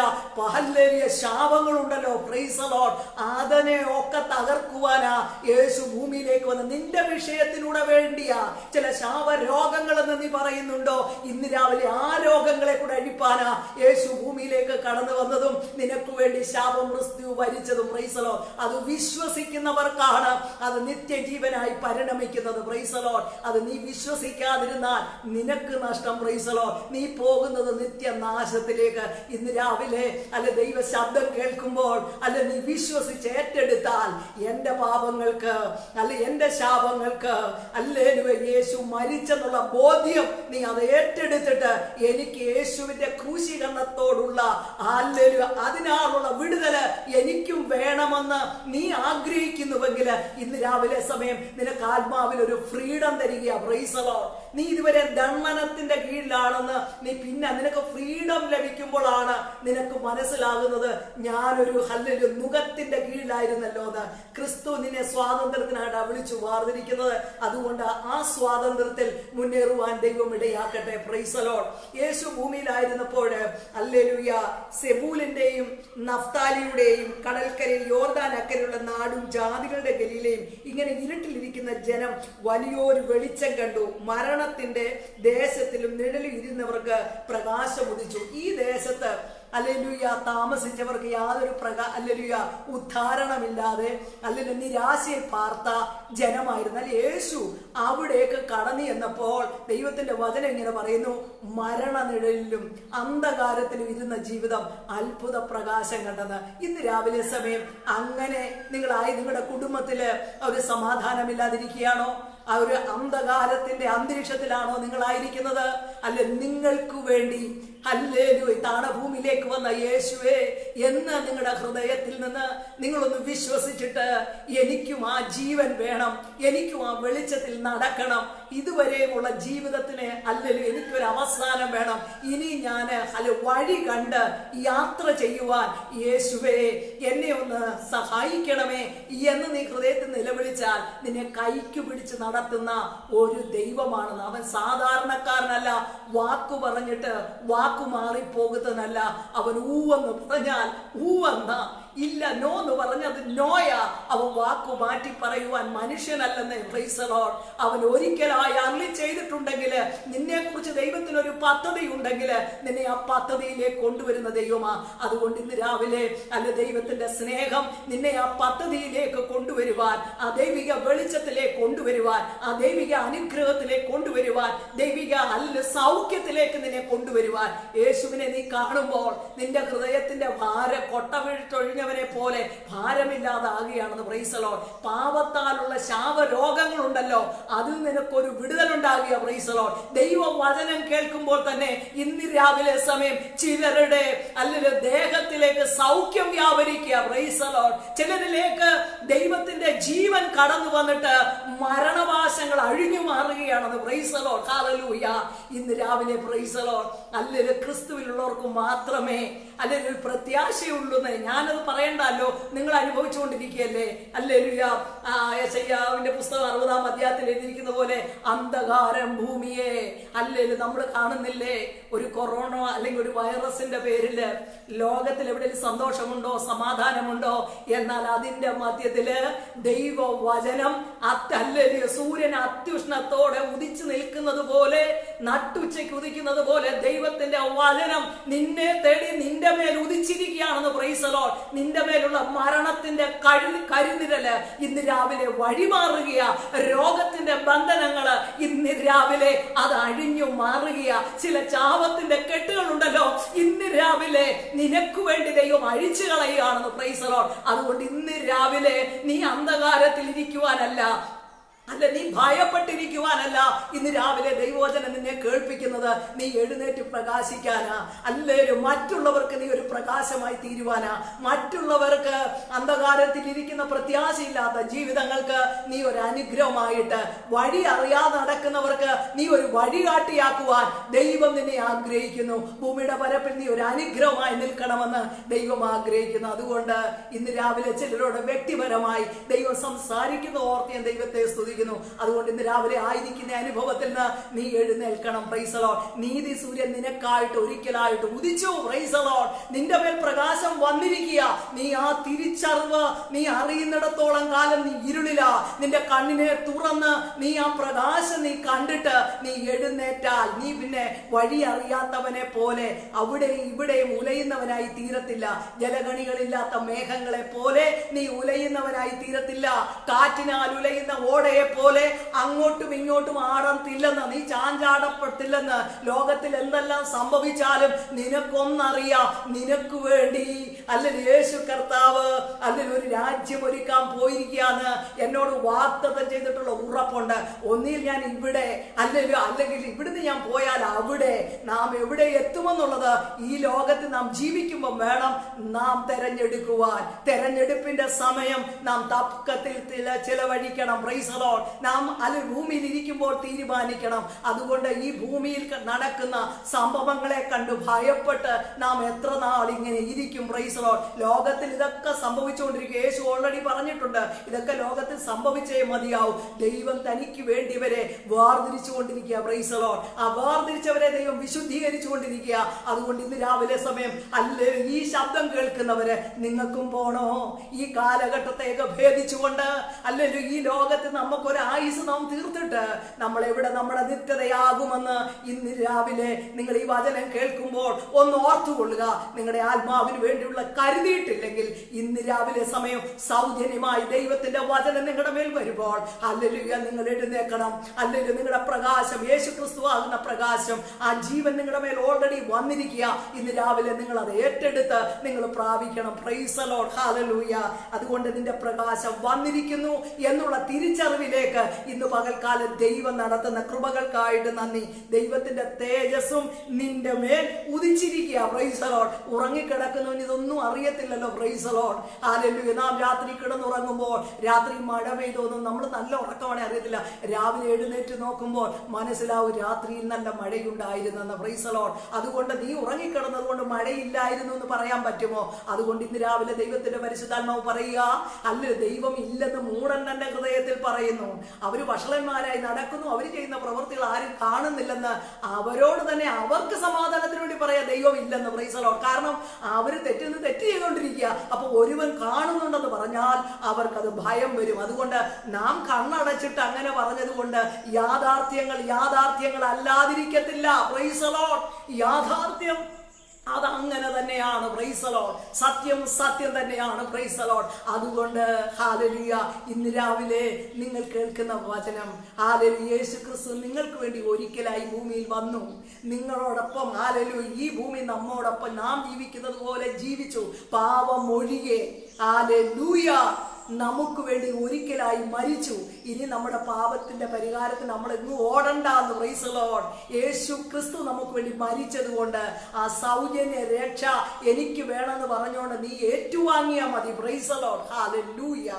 ഹല്ലേലൂയ ശാപങ്ങളുണ്ടല്ലോ. പ്രൈസ് ദി ലോർഡ്, അതിനെ ഒക്കെ തകർക്കുവാനാ യേശു ഭൂമിയിലേക്ക് വന്ന് നിന്റെ വിഷയത്തിലൂടെ വേണ്ടിയാ. ചില ശാപരോഗങ്ങളെന്ന് നീ പറയുന്നുണ്ടോ? ഇന്ന് രാവിലെ ആ രോഗങ്ങളെ കൂടെ അഴിപ്പാനാ യേശു ഭൂമിയിലേക്ക് കടന്നു വന്നതും നിനക്ക് വേണ്ടി ശാപം മൃത്യു വരിച്ചതും. പ്രൈസ് ദി ലോർഡ്, അത് വിശ്വസിക്കുന്നവർക്കാണ് അത് നിത്യജീവനായി പരിണമിക്കുന്നത്. പ്രൈസ് ദി ലോർഡ്, അത് നീ വിശ്വസിക്കാതിരുന്നാൽ നിനക്ക് നഷ്ടം. പ്രൈസ് ദി ലോർഡ്, നീ പോകുന്നത് നിത്യനാശത്തിലേക്ക്. ഇന്ന് രാവിലെ അല്ലെ ദൈവ ശബ്ദം കേൾക്കുമ്പോൾ അല്ലെ നീ വിശ്വസിച്ച് ഏറ്റെടുത്താൽ എന്റെ പാപങ്ങൾക്ക് അല്ലെ എന്റെ ശാപങ്ങൾക്ക് അല്ലേലുവേ യേശു മരിച്ചെന്നുള്ള ബോധ്യം നീ അത് ഏറ്റെടുത്തിട്ട് എനിക്ക് യേശുവിന്റെ ക്രൂശീകരണത്തോടുള്ള അല്ലേലു അതിനാലുള്ള വിടുതല് എനിക്കും വേണമെന്ന് നീ ആഗ്രഹിക്കുന്നുവെങ്കിൽ ഇന്ന് രാവിലെ സമയം നിനക്ക് ആത്മാവിൽ ഒരു ഫ്രീഡം തരിക. പ്രൈസ് ദി ലോർഡ്, നീ ഇതുവരെ ദണ്ഡനത്തിന്റെ കീഴിലാണെന്ന് നീ പിന്നെ നിനക്ക് ഫ്രീഡം ലഭിക്കുമ്പോഴാണ് നിനക്ക് മനസ്സിലാകുന്നത് ഞാനൊരു ഹല്ലേലൂയ നുകത്തിന്റെ കീഴിലായിരുന്നല്ലോ എന്ന്. ക്രിസ്തു നിന്നെ സ്വാതന്ത്ര്യത്തിനായിട്ടാണ് വിളിച്ചു വാർന്നിരിക്കുന്നത്. അതുകൊണ്ട് ആ സ്വാതന്ത്ര്യത്തിൽ മുന്നേറുവാൻ ദൈവം ഇടയാക്കട്ടെ. Praise the Lord. യേശു ഭൂമിയിലായിരുന്നപ്പോൾ ഹല്ലേലൂയ സെബൂലിന്റെയും നഫ്താലിയുടെയും കടൽക്കരയിൽ യോർദാൻ അക്കരെയുള്ള നാടും ജാതികളുടെ ഗലീലയും ഇങ്ങനെ ഇരുട്ടിലിരിക്കുന്ന ജനം വലിയൊരു വെളിച്ചം കണ്ടു. മരണത്തിന്റെ ദേശത്തിലും നിഴലിൽ ഇരുന്നവർക്ക് പ്രകാശം ഉദിച്ചു. ഈ ദേശത്ത് ഹല്ലേലൂയ താമസിച്ചവർക്ക് യാതൊരു ഹല്ലേലൂയ ഉദ്ധാരണമില്ലാതെ അല്ലെങ്കിൽ നിരാശയിൽ പാർത്ത ജനമായിരുന്നു. അല്ലെ യേശു അവിടേക്ക് കടന്നു എന്നപ്പോൾ ദൈവത്തിന്റെ വചനം ഇങ്ങനെ പറയുന്നു, മരണനിഴലിലും അന്ധകാരത്തിലും ഇരുന്ന ജീവിതം അത്ഭുത പ്രകാശം കണ്ടെന്ന്. ഇന്ന് രാവിലെ സമയം അങ്ങനെ നിങ്ങളുടെ കുടുംബത്തില് ഒരു സമാധാനമില്ലാതിരിക്കുകയാണോ? ആ ഒരു അന്ധകാരത്തിന്റെ അന്തരീക്ഷത്തിലാണോ നിങ്ങളായിരിക്കുന്നത്? അല്ലെ നിങ്ങൾക്ക് വേണ്ടി ഹല്ലേലൂയ താണഭൂമിയിലേക്ക് വന്ന യേശുവേ എന്ന് നിങ്ങളുടെ ഹൃദയത്തിൽ നിന്ന് നിങ്ങളൊന്ന് വിശ്വസിച്ചിട്ട് എനിക്കും ആ ജീവൻ വേണം, എനിക്കും ആ വെളിച്ചത്തിൽ നടക്കണം, ഇതുവരെയുള്ള ജീവിതത്തിന് അല്ലെങ്കിൽ എനിക്കൊരു അവസാനം വേണം, ഇനി ഞാൻ വഴി കണ്ട് യാത്ര ചെയ്യുവാൻ യേശുവേ എന്നെ ഒന്ന് സഹായിക്കണമേ എന്ന് നീ ഹൃദയത്തിൽ നിലവിളിച്ചാൽ നിന്നെ കൈക്ക് പിടിച്ച് നടത്തുന്ന ഒരു ദൈവമാണെന്ന്. അവൻ സാധാരണക്കാരനല്ല. വാക്കു പറഞ്ഞിട്ട് വാക്കു മാറിപ്പോകുന്നതല്ല. അവൻ ഊവെന്ന് പറഞ്ഞാൽ ഊവെന്ന ഇല്ല, നോ എന്ന് പറഞ്ഞത് നോയാ. അവൻ വാക്കു മാറ്റി പറയുവാൻ മനുഷ്യനല്ലെന്ന്. Price the Lord. അവൻ ഒരിക്കലായി അരുളി ചെയ്തിട്ടുണ്ടെങ്കിൽ, നിന്നെ കുറിച്ച് ദൈവത്തിനൊരു പദ്ധതി ഉണ്ടെങ്കിൽ നിന്നെ ആ പദ്ധതിയിലേക്ക് കൊണ്ടുവരുന്ന ദൈവമാ. അതുകൊണ്ട് ഇന്ന് രാവിലെ ദൈവത്തിന്റെ സ്നേഹം നിന്നെ ആ പദ്ധതിയിലേക്ക് കൊണ്ടുവരുവാൻ, ആ ദൈവിക വെളിച്ചത്തിലേക്ക് കൊണ്ടുവരുവാൻ, ആ ദൈവിക അനുഗ്രഹത്തിലേക്ക് കൊണ്ടുവരുവാൻ, ദൈവിക സൗഖ്യത്തിലേക്ക് നിന്നെ കൊണ്ടുവരുവാൻ യേശുവിനെ നീ കാണുമ്പോൾ നിന്റെ ഹൃദയത്തിന്റെ കൊട്ട വീഴ്ത്തൊഴിഞ്ഞവനെ പോലെ ഭാരമില്ലാതാകുകയാണെന്ന്. Praise the Lord. പാപത്താലുള്ള ശാപരോഗങ്ങളുണ്ടല്ലോ, അതിൽ നിനക്കൊരു വിടുതലുണ്ടാകുക. Price the Lord. ദൈവ വചനം കേൾക്കുമ്പോൾ തന്നെ ഇന്ന് രാവിലെ സമയം ചിലരുടെ അല്ലെങ്കിൽ ദേഹത്തിലേക്ക് സൗഖ്യം വ്യാപരിക്കുക. Praise the Lord. ചിലരിലേക്ക് ദൈവത്തിന്റെ ജീവൻ കടന്നു വന്നിട്ട് മരണവാസങ്ങൾ അഴിഞ്ഞു മാറുകയാണെന്ന്. Praise the Lord. ഹല്ലേലൂയ. ഇന്ന് രാവിലെ പ്രൈസ് ദി ലോർഡ്. അല്ലെങ്കിൽ ക്രിസ്തുവിലുള്ളവർക്ക് മാത്രമേ അല്ലെങ്കിൽ ഒരു പ്രത്യാശയുള്ളൂന്ന് ഞാനത് പറയണ്ടല്ലോ, നിങ്ങൾ അനുഭവിച്ചുകൊണ്ടിരിക്കുകയല്ലേ. ഹല്ലേലൂയ. യെശയ്യാവിന്റെ പുസ്തകം 60-ാം അധ്യായത്തിൽ എഴുതിയിരിക്കുന്ന പോലെ അന്ധകാരം ഭൂമിയെ അല്ലെങ്കിൽ നമ്മൾ കാണുന്നില്ലേ, ഒരു കൊറോണ അല്ലെങ്കിൽ ഒരു വൈറസിന്റെ പേരില് ലോകത്തിൽ എവിടെയും സന്തോഷമുണ്ടോ, സമാധാനമുണ്ടോ? എന്നാൽ അതിന്റെ മധ്യത്തില് ദൈവവചനം അല്ലെങ്കിൽ സൂര്യൻ അത്യുഷ്ണത്തോടെ ഉദിച്ചു നിൽക്കുന്നത് പോലെ, നട്ടുച്ചയ്ക്ക് ഉദിക്കുന്നത് പോലെ ദൈവത്തിന്റെ വചനം നിന്നെ തേടി നിന്റെ മേൽ ഉദിച്ചിരിക്കുകയാണെന്ന്. Price the Lord. നിന്റെ മേലുള്ള മരണത്തിന്റെ കരുനിരല് ഇന്ന് രാവിലെ വഴിമാറുകയാ. രോഗത്തിന്റെ ബന്ധനങ്ങള് ഇന്ന് രാവിലെ അത് അഴിഞ്ഞു മാറുകയാ. ചില പാപത്തിന്റെ കെട്ടുകളുണ്ടല്ലോ ഇന്ന് രാവിലെ നിനക്ക് വേണ്ടി ദൈവം അഴിച്ചു കളയുകയാണെന്ന്. Price the Lord. അതുകൊണ്ട് ഇന്ന് രാവിലെ നീ അന്ധകാരത്തിൽ ഇരിക്കുവാനല്ല, അല്ല നീ ഭയപ്പെട്ടിരിക്കുവാനല്ല ഇന്ന് രാവിലെ ദൈവവചനം നിന്നെ കേൾപ്പിക്കുന്നത്. നീ എഴുന്നേറ്റ് പ്രകാശിക്കാനാ, അല്ലേലും മറ്റുള്ളവർക്ക് നീ ഒരു പ്രകാശമായി തീരുവാനാ. മറ്റുള്ളവർക്ക് അന്ധകാരത്തിൽ ഇരിക്കുന്ന പ്രത്യാശയില്ലാത്ത ജീവിതങ്ങൾക്ക് നീ ഒരു അനുഗ്രഹമായിട്ട്, വഴി അറിയാതെ നടക്കുന്നവർക്ക് നീ ഒരു വഴികാട്ടിയാക്കുവാൻ ദൈവം നിന്നെ ആഗ്രഹിക്കുന്നു. ഭൂമിയുടെ പരപ്പിൽ നീ ഒരു അനുഗ്രഹമായി നിൽക്കണമെന്ന് ദൈവം ആഗ്രഹിക്കുന്നു. അതുകൊണ്ട് ഇന്ന് രാവിലെ ചിലരോട് വ്യക്തിപരമായി ദൈവം സംസാരിക്കുന്ന ഓർത്ത് ഞാൻ ദൈവത്തെ സ്തുതിക്കുന്നു. അതുകൊണ്ട് ഇന്ന് രാവിലെ ആയിരിക്കുന്ന അനുഭവത്തിൽ നിന്ന് നീ എഴുന്നേൽക്കണം. Price the Lord. നീതി സൂര്യൻ നിനക്കായിട്ട് ഒരിക്കലായിട്ട് ഉദിച്ചു. Price the Lord. നിന്റെ മേൽ പ്രകാശം വന്നിരിക്കുക. നീ ആ തിരിച്ചറിവ് നീ അറിയുന്നിടത്തോളം കാലം നീ ഇരുളില. നിന്റെ കണ്ണിനെ തുറന്ന് നീ ആ പ്രകാശം നീ കണ്ടിട്ട് നീ എഴുന്നേറ്റാൽ നീ പിന്നെ വഴി അറിയാത്തവനെ പോലെ അവിടെയും ഇവിടെയും ഉലയുന്നവനായി തീരത്തില്ല. ജലഗണികളില്ലാത്ത മേഘങ്ങളെ പോലെ നീ ഉലയുന്നവനായി തീരത്തില്ല. കാറ്റിനാൽ ഉലയുന്ന ഓടയെ പോലെ അങ്ങോട്ടും ഇങ്ങോട്ടും ആടത്തില്ലെന്ന്, നീ ചാഞ്ചാടപ്പെട്ടില്ലെന്ന്. ലോകത്തിൽ എന്തെല്ലാം സംഭവിച്ചാലും നിനക്കൊന്നറിയാം, നിനക്ക് വേണ്ടി അല്ലെങ്കിൽ യേശു കർത്താവ് അല്ലെങ്കിൽ ഒരു രാജ്യം ഒരുക്കാൻ പോയിരിക്കുകയാണ് എന്നോട് വാഗ്ദത്തം ചെയ്തിട്ടുള്ള ഉറപ്പുണ്ട്. ഒന്നിൽ ഞാൻ ഇവിടെ അല്ലെങ്കിൽ ഇവിടുന്ന് ഞാൻ പോയാൽ അവിടെ നാം എവിടെ എത്തുമെന്നുള്ളത് ഈ ലോകത്ത് നാം ജീവിക്കുമ്പോൾ വേണം നാം തെരഞ്ഞെടുക്കുവാൻ. തെരഞ്ഞെടുപ്പിന്റെ സമയം നാം തക്കത്തിൽ ചിലവഴിക്കണം. Praise the Lord. നാം ഭൂമിയിൽ ഇരിക്കുമ്പോൾ തീരുമാനിക്കണം. അതുകൊണ്ട് ഈ ഭൂമിയിൽ നടക്കുന്ന സംഭവങ്ങളെ കണ്ട് ഭയപ്പെട്ട് നാം എത്ര നാൾ ഇങ്ങനെ ഇരിക്കും? Price the Lord. ലോകത്തിൽ ഇതൊക്കെ സംഭവിച്ചുകൊണ്ടിരിക്കുക. യേശു ഓൾറെഡി പറഞ്ഞിട്ടുണ്ട്, ഇതൊക്കെ ലോകത്തിൽ സംഭവിച്ചേ മതിയാവും. ദൈവം തനിക്ക് വേണ്ടിയവരെ വേർതിരിച്ചുകൊണ്ടിരിക്കുക. Praise the Lord. ആ വേർതിരിച്ചവരെ ദൈവം വിശുദ്ധീകരിച്ചുകൊണ്ടിരിക്കുക. അതുകൊണ്ട് ഇന്ന് രാവിലെ സമയം ഈ ശബ്ദം കേൾക്കുന്നവര് നിങ്ങൾക്കും പോണോ? ഈ കാലഘട്ടത്തേക്ക് ഭേദിച്ചുകൊണ്ട് അല്ലെങ്കിൽ ഈ ലോകത്ത് നമുക്കൊരു ആയുസ് നാം തീർത്തിട്ട് നമ്മൾ എവിടെ നമ്മുടെ നിത്യതയാകുമെന്ന് ഇന്ന് രാവിലെ നിങ്ങൾ ഈ വചനം കേൾക്കുമ്പോൾ ഒന്ന് ഓർത്തുകൊള്ളുക. നിങ്ങളുടെ ആത്മാവിന് വേണ്ടിയുള്ള കരുതിയിട്ടില്ലെങ്കിൽ ഇന്ന് രാവിലെ സമയം സൗജന്യമായി ദൈവത്തിന്റെ വചനം നിങ്ങളുടെ മേൽ വരുമ്പോൾ ഹല്ലേലൂയ നിങ്ങൾ എഴുന്നേൽക്കണം. അല്ലെങ്കിൽ നിങ്ങളുടെ പ്രകാശം യേശു ക്രിസ്തു ആകുന്ന പ്രകാശം, ആ ജീവൻ നിങ്ങളുടെ മേൽ ഓൾറെഡി വന്നിരിക്കുക. ഇന്ന് രാവിലെ നിങ്ങൾ അത് ഏറ്റെടുത്ത് നിങ്ങൾ പ്രാപിക്കണം. Praise the Lord. ഹല്ലേലൂയ. അതുകൊണ്ട് നിന്റെ പ്രകാശം വന്നിരിക്കുന്നു എന്നുള്ള തിരിച്ചറിവിലേക്ക് ഇന്ന് പകൽക്കാലം ദൈവം നടത്തുന്ന കൃപകൾക്കായിട്ട് നന്ദി. ദൈവത്തിന്റെ തേജസ്സും നിന്റെ മേൽ ഉദിച്ചിരിക്കുക. Praise the Lord. ഉറങ്ങിക്കിടക്കുന്നവന് ഇതൊന്നും അറിയത്തില്ലല്ലോ. Praise the Lord. ഹല്ലേലൂയ. നാം രാത്രി കിടന്നുറങ്ങുമ്പോൾ രാത്രി മഴ പെയ്തൊന്നും നമ്മൾ നല്ല ഉറക്കമാണെ അറിയത്തില്ല. രാവിലെ എഴുന്നേറ്റ് നോക്കുമ്പോൾ മനസ്സിലാവും രാത്രിയിൽ നല്ല മഴയുണ്ടായിരുന്നെന്ന്. Price the Lord. അതുകൊണ്ട് നീ ഉറങ്ങിക്കിടന്നത് കൊണ്ട് മഴയില്ലായിരുന്നു എന്ന് പറയാൻ പറ്റുമോ? അതുകൊണ്ട് ഇന്ന് രാവിലെ ദൈവത്തിന്റെ പരിശുദ്ധാത്മാവ് പറയുക, അല്ല ദൈവം ഇല്ലെന്ന് മൂടൻ തന്റെ ഹൃദയത്തിൽ പറയുന്നു. അവര് വഷളന്മാരായി നടക്കുന്നു, അവർ ചെയ്യുന്ന പ്രവൃത്തികൾ ആരും കാണുന്നില്ലെന്ന് അവരോട് തന്നെ അവർക്ക് സമാധാനത്തിന് വേണ്ടി പറയാ ദൈവം ഇല്ലെന്ന്. Price the Lord. കാരണം അവര് തെറ്റ് ചെയ്തുകൊണ്ടിരിക്കുക. അപ്പൊ ഒരുവൻ കാണുന്നുണ്ടെന്ന് പറഞ്ഞാൽ അവർക്കത് ഭയം വരും. അതുകൊണ്ട് നാം കണ്ണടച്ചിട്ട് അങ്ങനെ പറഞ്ഞത് കൊണ്ട് യാഥാർത്ഥ്യങ്ങൾ അല്ലാതിരിക്കത്തില്ല. Price the Lord. യാഥാർത്ഥ്യം അതങ്ങനെ തന്നെയാണ്. Price the Lord. സത്യം തന്നെയാണ്. Price the Lord. അതുകൊണ്ട് ഹല്ലേലൂയ ഇന്ന് രാവിലെ നിങ്ങൾ കേൾക്കുന്ന വചനം, ഹല്ലേലൂയ യേശു ക്രിസ്തു നിങ്ങൾക്ക് വേണ്ടി ഒരിക്കലായി ഭൂമിയിൽ വന്നു. നിങ്ങളോടൊപ്പം ഹല്ലേലൂയ ഈ ഭൂമി നമ്മോടൊപ്പം നാം ജീവിക്കുന്നത് പോലെ ജീവിച്ചു. പാപം ഒഴികെ ഹല്ലേലൂയ നമുക്ക് വേണ്ടി ഒരിക്കലായി മരിച്ചു. ഇനി നമ്മുടെ പാപത്തിന്റെ പരിഹാരത്തിന് നമ്മൾ എങ്ങും ഓടണ്ടെന്ന്. Praise the Lord. യേശു ക്രിസ്തു നമുക്ക് വേണ്ടി മരിച്ചത് കൊണ്ട് ആ സൗജന്യ രക്ഷ എനിക്ക് വേണമെന്ന് പറഞ്ഞുകൊണ്ട് നീ ഏറ്റുവാങ്ങിയാൽ മതി. Price the Lord. Hallelujah.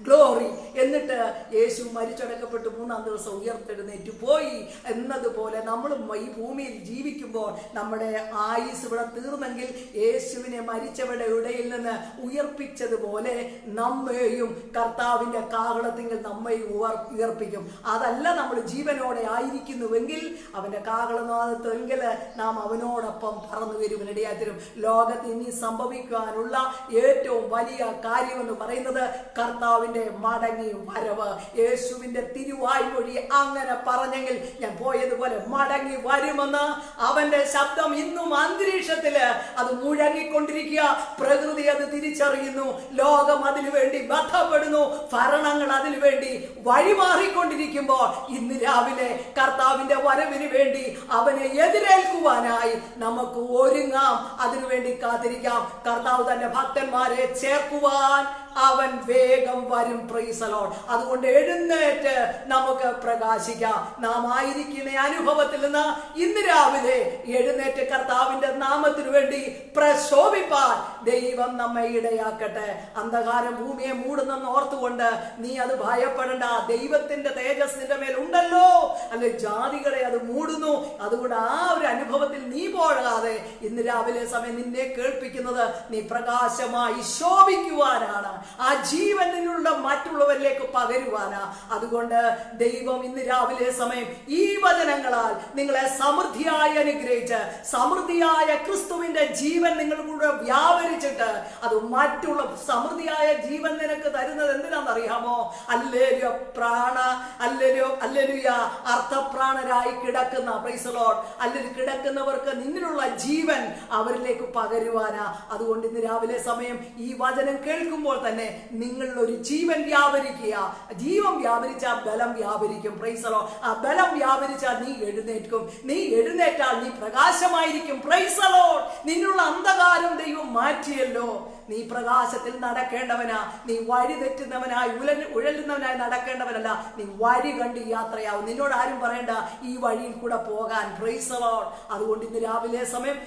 Glory. എന്നിട്ട് യേശു മരിച്ചടക്കപ്പെട്ട് 3-ാം ദിവസം ഉയർത്തെഴുന്നേറ്റ് പോയി എന്നതുപോലെ നമ്മൾ ഈ ഭൂമിയിൽ ജീവിക്കുമ്പോൾ നമ്മുടെ ആയുസ് ഇവിടെ തീർന്നെങ്കിൽ യേശുവിനെ മരിച്ചവരുടെ ഇടയിൽ നിന്ന് ഉയർപ്പിച്ചതുപോലെ നമ്മെയും കർത്താവിന്റെ കാഹളത്തിങ്കിൽ നമ്മെ ഉയർപ്പിക്കും. അതല്ല നമ്മൾ ജീവനോടെ ആയിരിക്കുന്നുവെങ്കിൽ അവന്റെ കാഹളനാദത്തെങ്കിൽ നാം അവനോടൊപ്പം പറന്നു വരുവാനിടയായിത്തീരും. ലോകത്ത് ഇനി സംഭവിക്കാനുള്ള ഏറ്റവും വലിയ കാര്യമെന്ന് പറയുന്നത് കർത്താവ് കർത്താവിന്റെ മടങ്ങി വരവ്, യേശുവിന്റെ തിരുവായ് മൊഴി അങ്ങനെ പറഞ്ഞെങ്കിൽ ഞാൻ പോയതുപോലെ മടങ്ങി വരുമെന്ന് അവന്റെ ശബ്ദം ഇന്നും അന്തരീക്ഷത്തില് അത് മുഴങ്ങിക്കൊണ്ടിരിക്കുക. പ്രകൃതി അത് തിരിച്ചറിയുന്നു, ലോകം അതിനു വേണ്ടി ബന്ധപ്പെടുന്നു, ഭരണങ്ങൾ അതിനു വേണ്ടി വഴിമാറിക്കൊണ്ടിരിക്കുമ്പോൾ ഇന്ന് രാവിലെ കർത്താവിന്റെ വരവിന് വേണ്ടി അവനെ എതിരേൽക്കുവാനായി നമുക്ക് ഒരുങ്ങാം, അതിനുവേണ്ടി കാത്തിരിക്കാം. കർത്താവ് തന്റെ ഭക്തന്മാരെ ചേർക്കുവാൻ അവൻ വേഗം വരും. Price the Lord. അതുകൊണ്ട് എഴുന്നേറ്റ് നമുക്ക് പ്രകാശിക്കാം. നാം ആയിരിക്കുന്ന അനുഭവത്തിൽ നിന്ന് ഇന്ന് രാവിലെ എഴുന്നേറ്റ് കർത്താവിന്റെ നാമത്തിനു വേണ്ടി പ്രശോഭിപ്പാൻ ദൈവം നമ്മെ ഇടയാക്കട്ടെ. അന്ധകാരം ഭൂമിയെ മൂടുന്നെന്ന് ഓർത്തുകൊണ്ട് നീ അത് ഭയപ്പെടണ്ട. ദൈവത്തിന്റെ തേജസ് നിന്റെ മേൽ ഉണ്ടല്ലോ, അല്ലെ ജാതികളെ അത് മൂടുന്നു. അതുകൊണ്ട് ആ ഒരു അനുഭവത്തിൽ നീ പോകാതെ ഇന്ന് രാവിലെ സമയം നിന്നെ കേൾപ്പിക്കുന്നത് നീ പ്രകാശമായി ശോഭിക്കുവാനാണ്, ആ ജീവൻ നിന്നുള്ള മറ്റുള്ളവരിലേക്ക് പകരുവാനാ. അതുകൊണ്ട് ദൈവം ഇന്ന് രാവിലെ സമയം ഈ വചനങ്ങളാൽ നിങ്ങളെ സമൃദ്ധിയായി അനുഗ്രഹിച്ച് സമൃദ്ധിയായ ക്രിസ്തുവിന്റെ ജീവൻ നിങ്ങളുടെ വ്യാപരിച്ചിട്ട് അത് മറ്റുള്ള സമൃദ്ധിയായ ജീവൻ നിനക്ക് തരുന്നത് എന്തിനാണെന്നറിയാമോ? അല്ലേലോ പ്രാണ അല്ലേലൂയ അർത്ഥപ്രാണരായി കിടക്കുന്ന പ്രൈസ് ദി ലോർഡ് അല്ലെങ്കിൽ കിടക്കുന്നവർക്ക് നിന്നിലുള്ള ജീവൻ അവരിലേക്ക് പകരുവാനാ. അതുകൊണ്ട് ഇന്ന് രാവിലെ സമയം ഈ വചനം കേൾക്കുമ്പോൾ തന്നെ നിങ്ങളിൽ ഒരു ജീവൻ വ്യാപരിക്കുക. ജീവൻ വ്യാപരിച്ചാൽ ബലം വ്യാപരിക്കും. Price the Lord. ആ ബലം വ്യാപരിച്ചാൽ നീ എഴുന്നേൽക്കും. നീ എഴുന്നേറ്റാൽ നീ പ്രകാശമായിരിക്കും. Price the Lord. നിന്നുള്ള അന്ധകാരം ദൈവം മാറ്റിയല്ലോ. നീ പ്രകാശത്തിൽ നടക്കേണ്ടവനാ. നീ വഴി തെറ്റുന്നവനായി ഉഴലുന്നവനായി നടക്കേണ്ടവനല്ല. നീ വഴി കണ്ട് യാത്രയാവും. നിന്നോട് ആരും പറയണ്ട ഈ വഴിയിൽ കൂടെ പോകാൻ. Price the Lord. അതുകൊണ്ട് ഇന്ന് രാവിലെ സമയം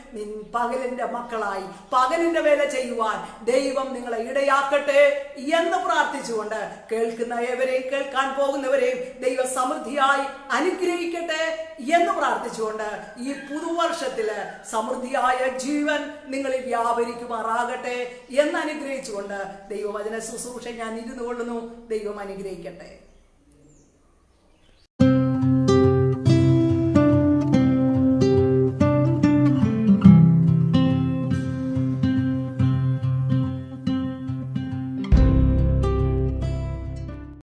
പകലിന്റെ മക്കളായി പകലിന്റെ വേല ചെയ്യുവാൻ ദൈവം നിങ്ങളെ ഇടയാക്കട്ടെ എന്ന് പ്രാർത്ഥിച്ചുകൊണ്ട് കേൾക്കുന്ന ഏവരെയും കേൾക്കാൻ പോകുന്നവരെയും ദൈവ സമൃദ്ധിയായി അനുഗ്രഹിക്കട്ടെ എന്ന് പ്രാർത്ഥിച്ചുകൊണ്ട് ഈ പുതുവർഷത്തില് സമൃദ്ധിയായ ജീവൻ നിങ്ങളിൽ വ്യാപരിക്കുമാറാകട്ടെ എന്ന് അനുഗ്രഹിച്ചുകൊണ്ട് ദൈവവചന ശുശ്രൂഷ ഞാൻ ഇരുന്നു കൊള്ളുന്നു. ദൈവം അനുഗ്രഹിക്കട്ടെ.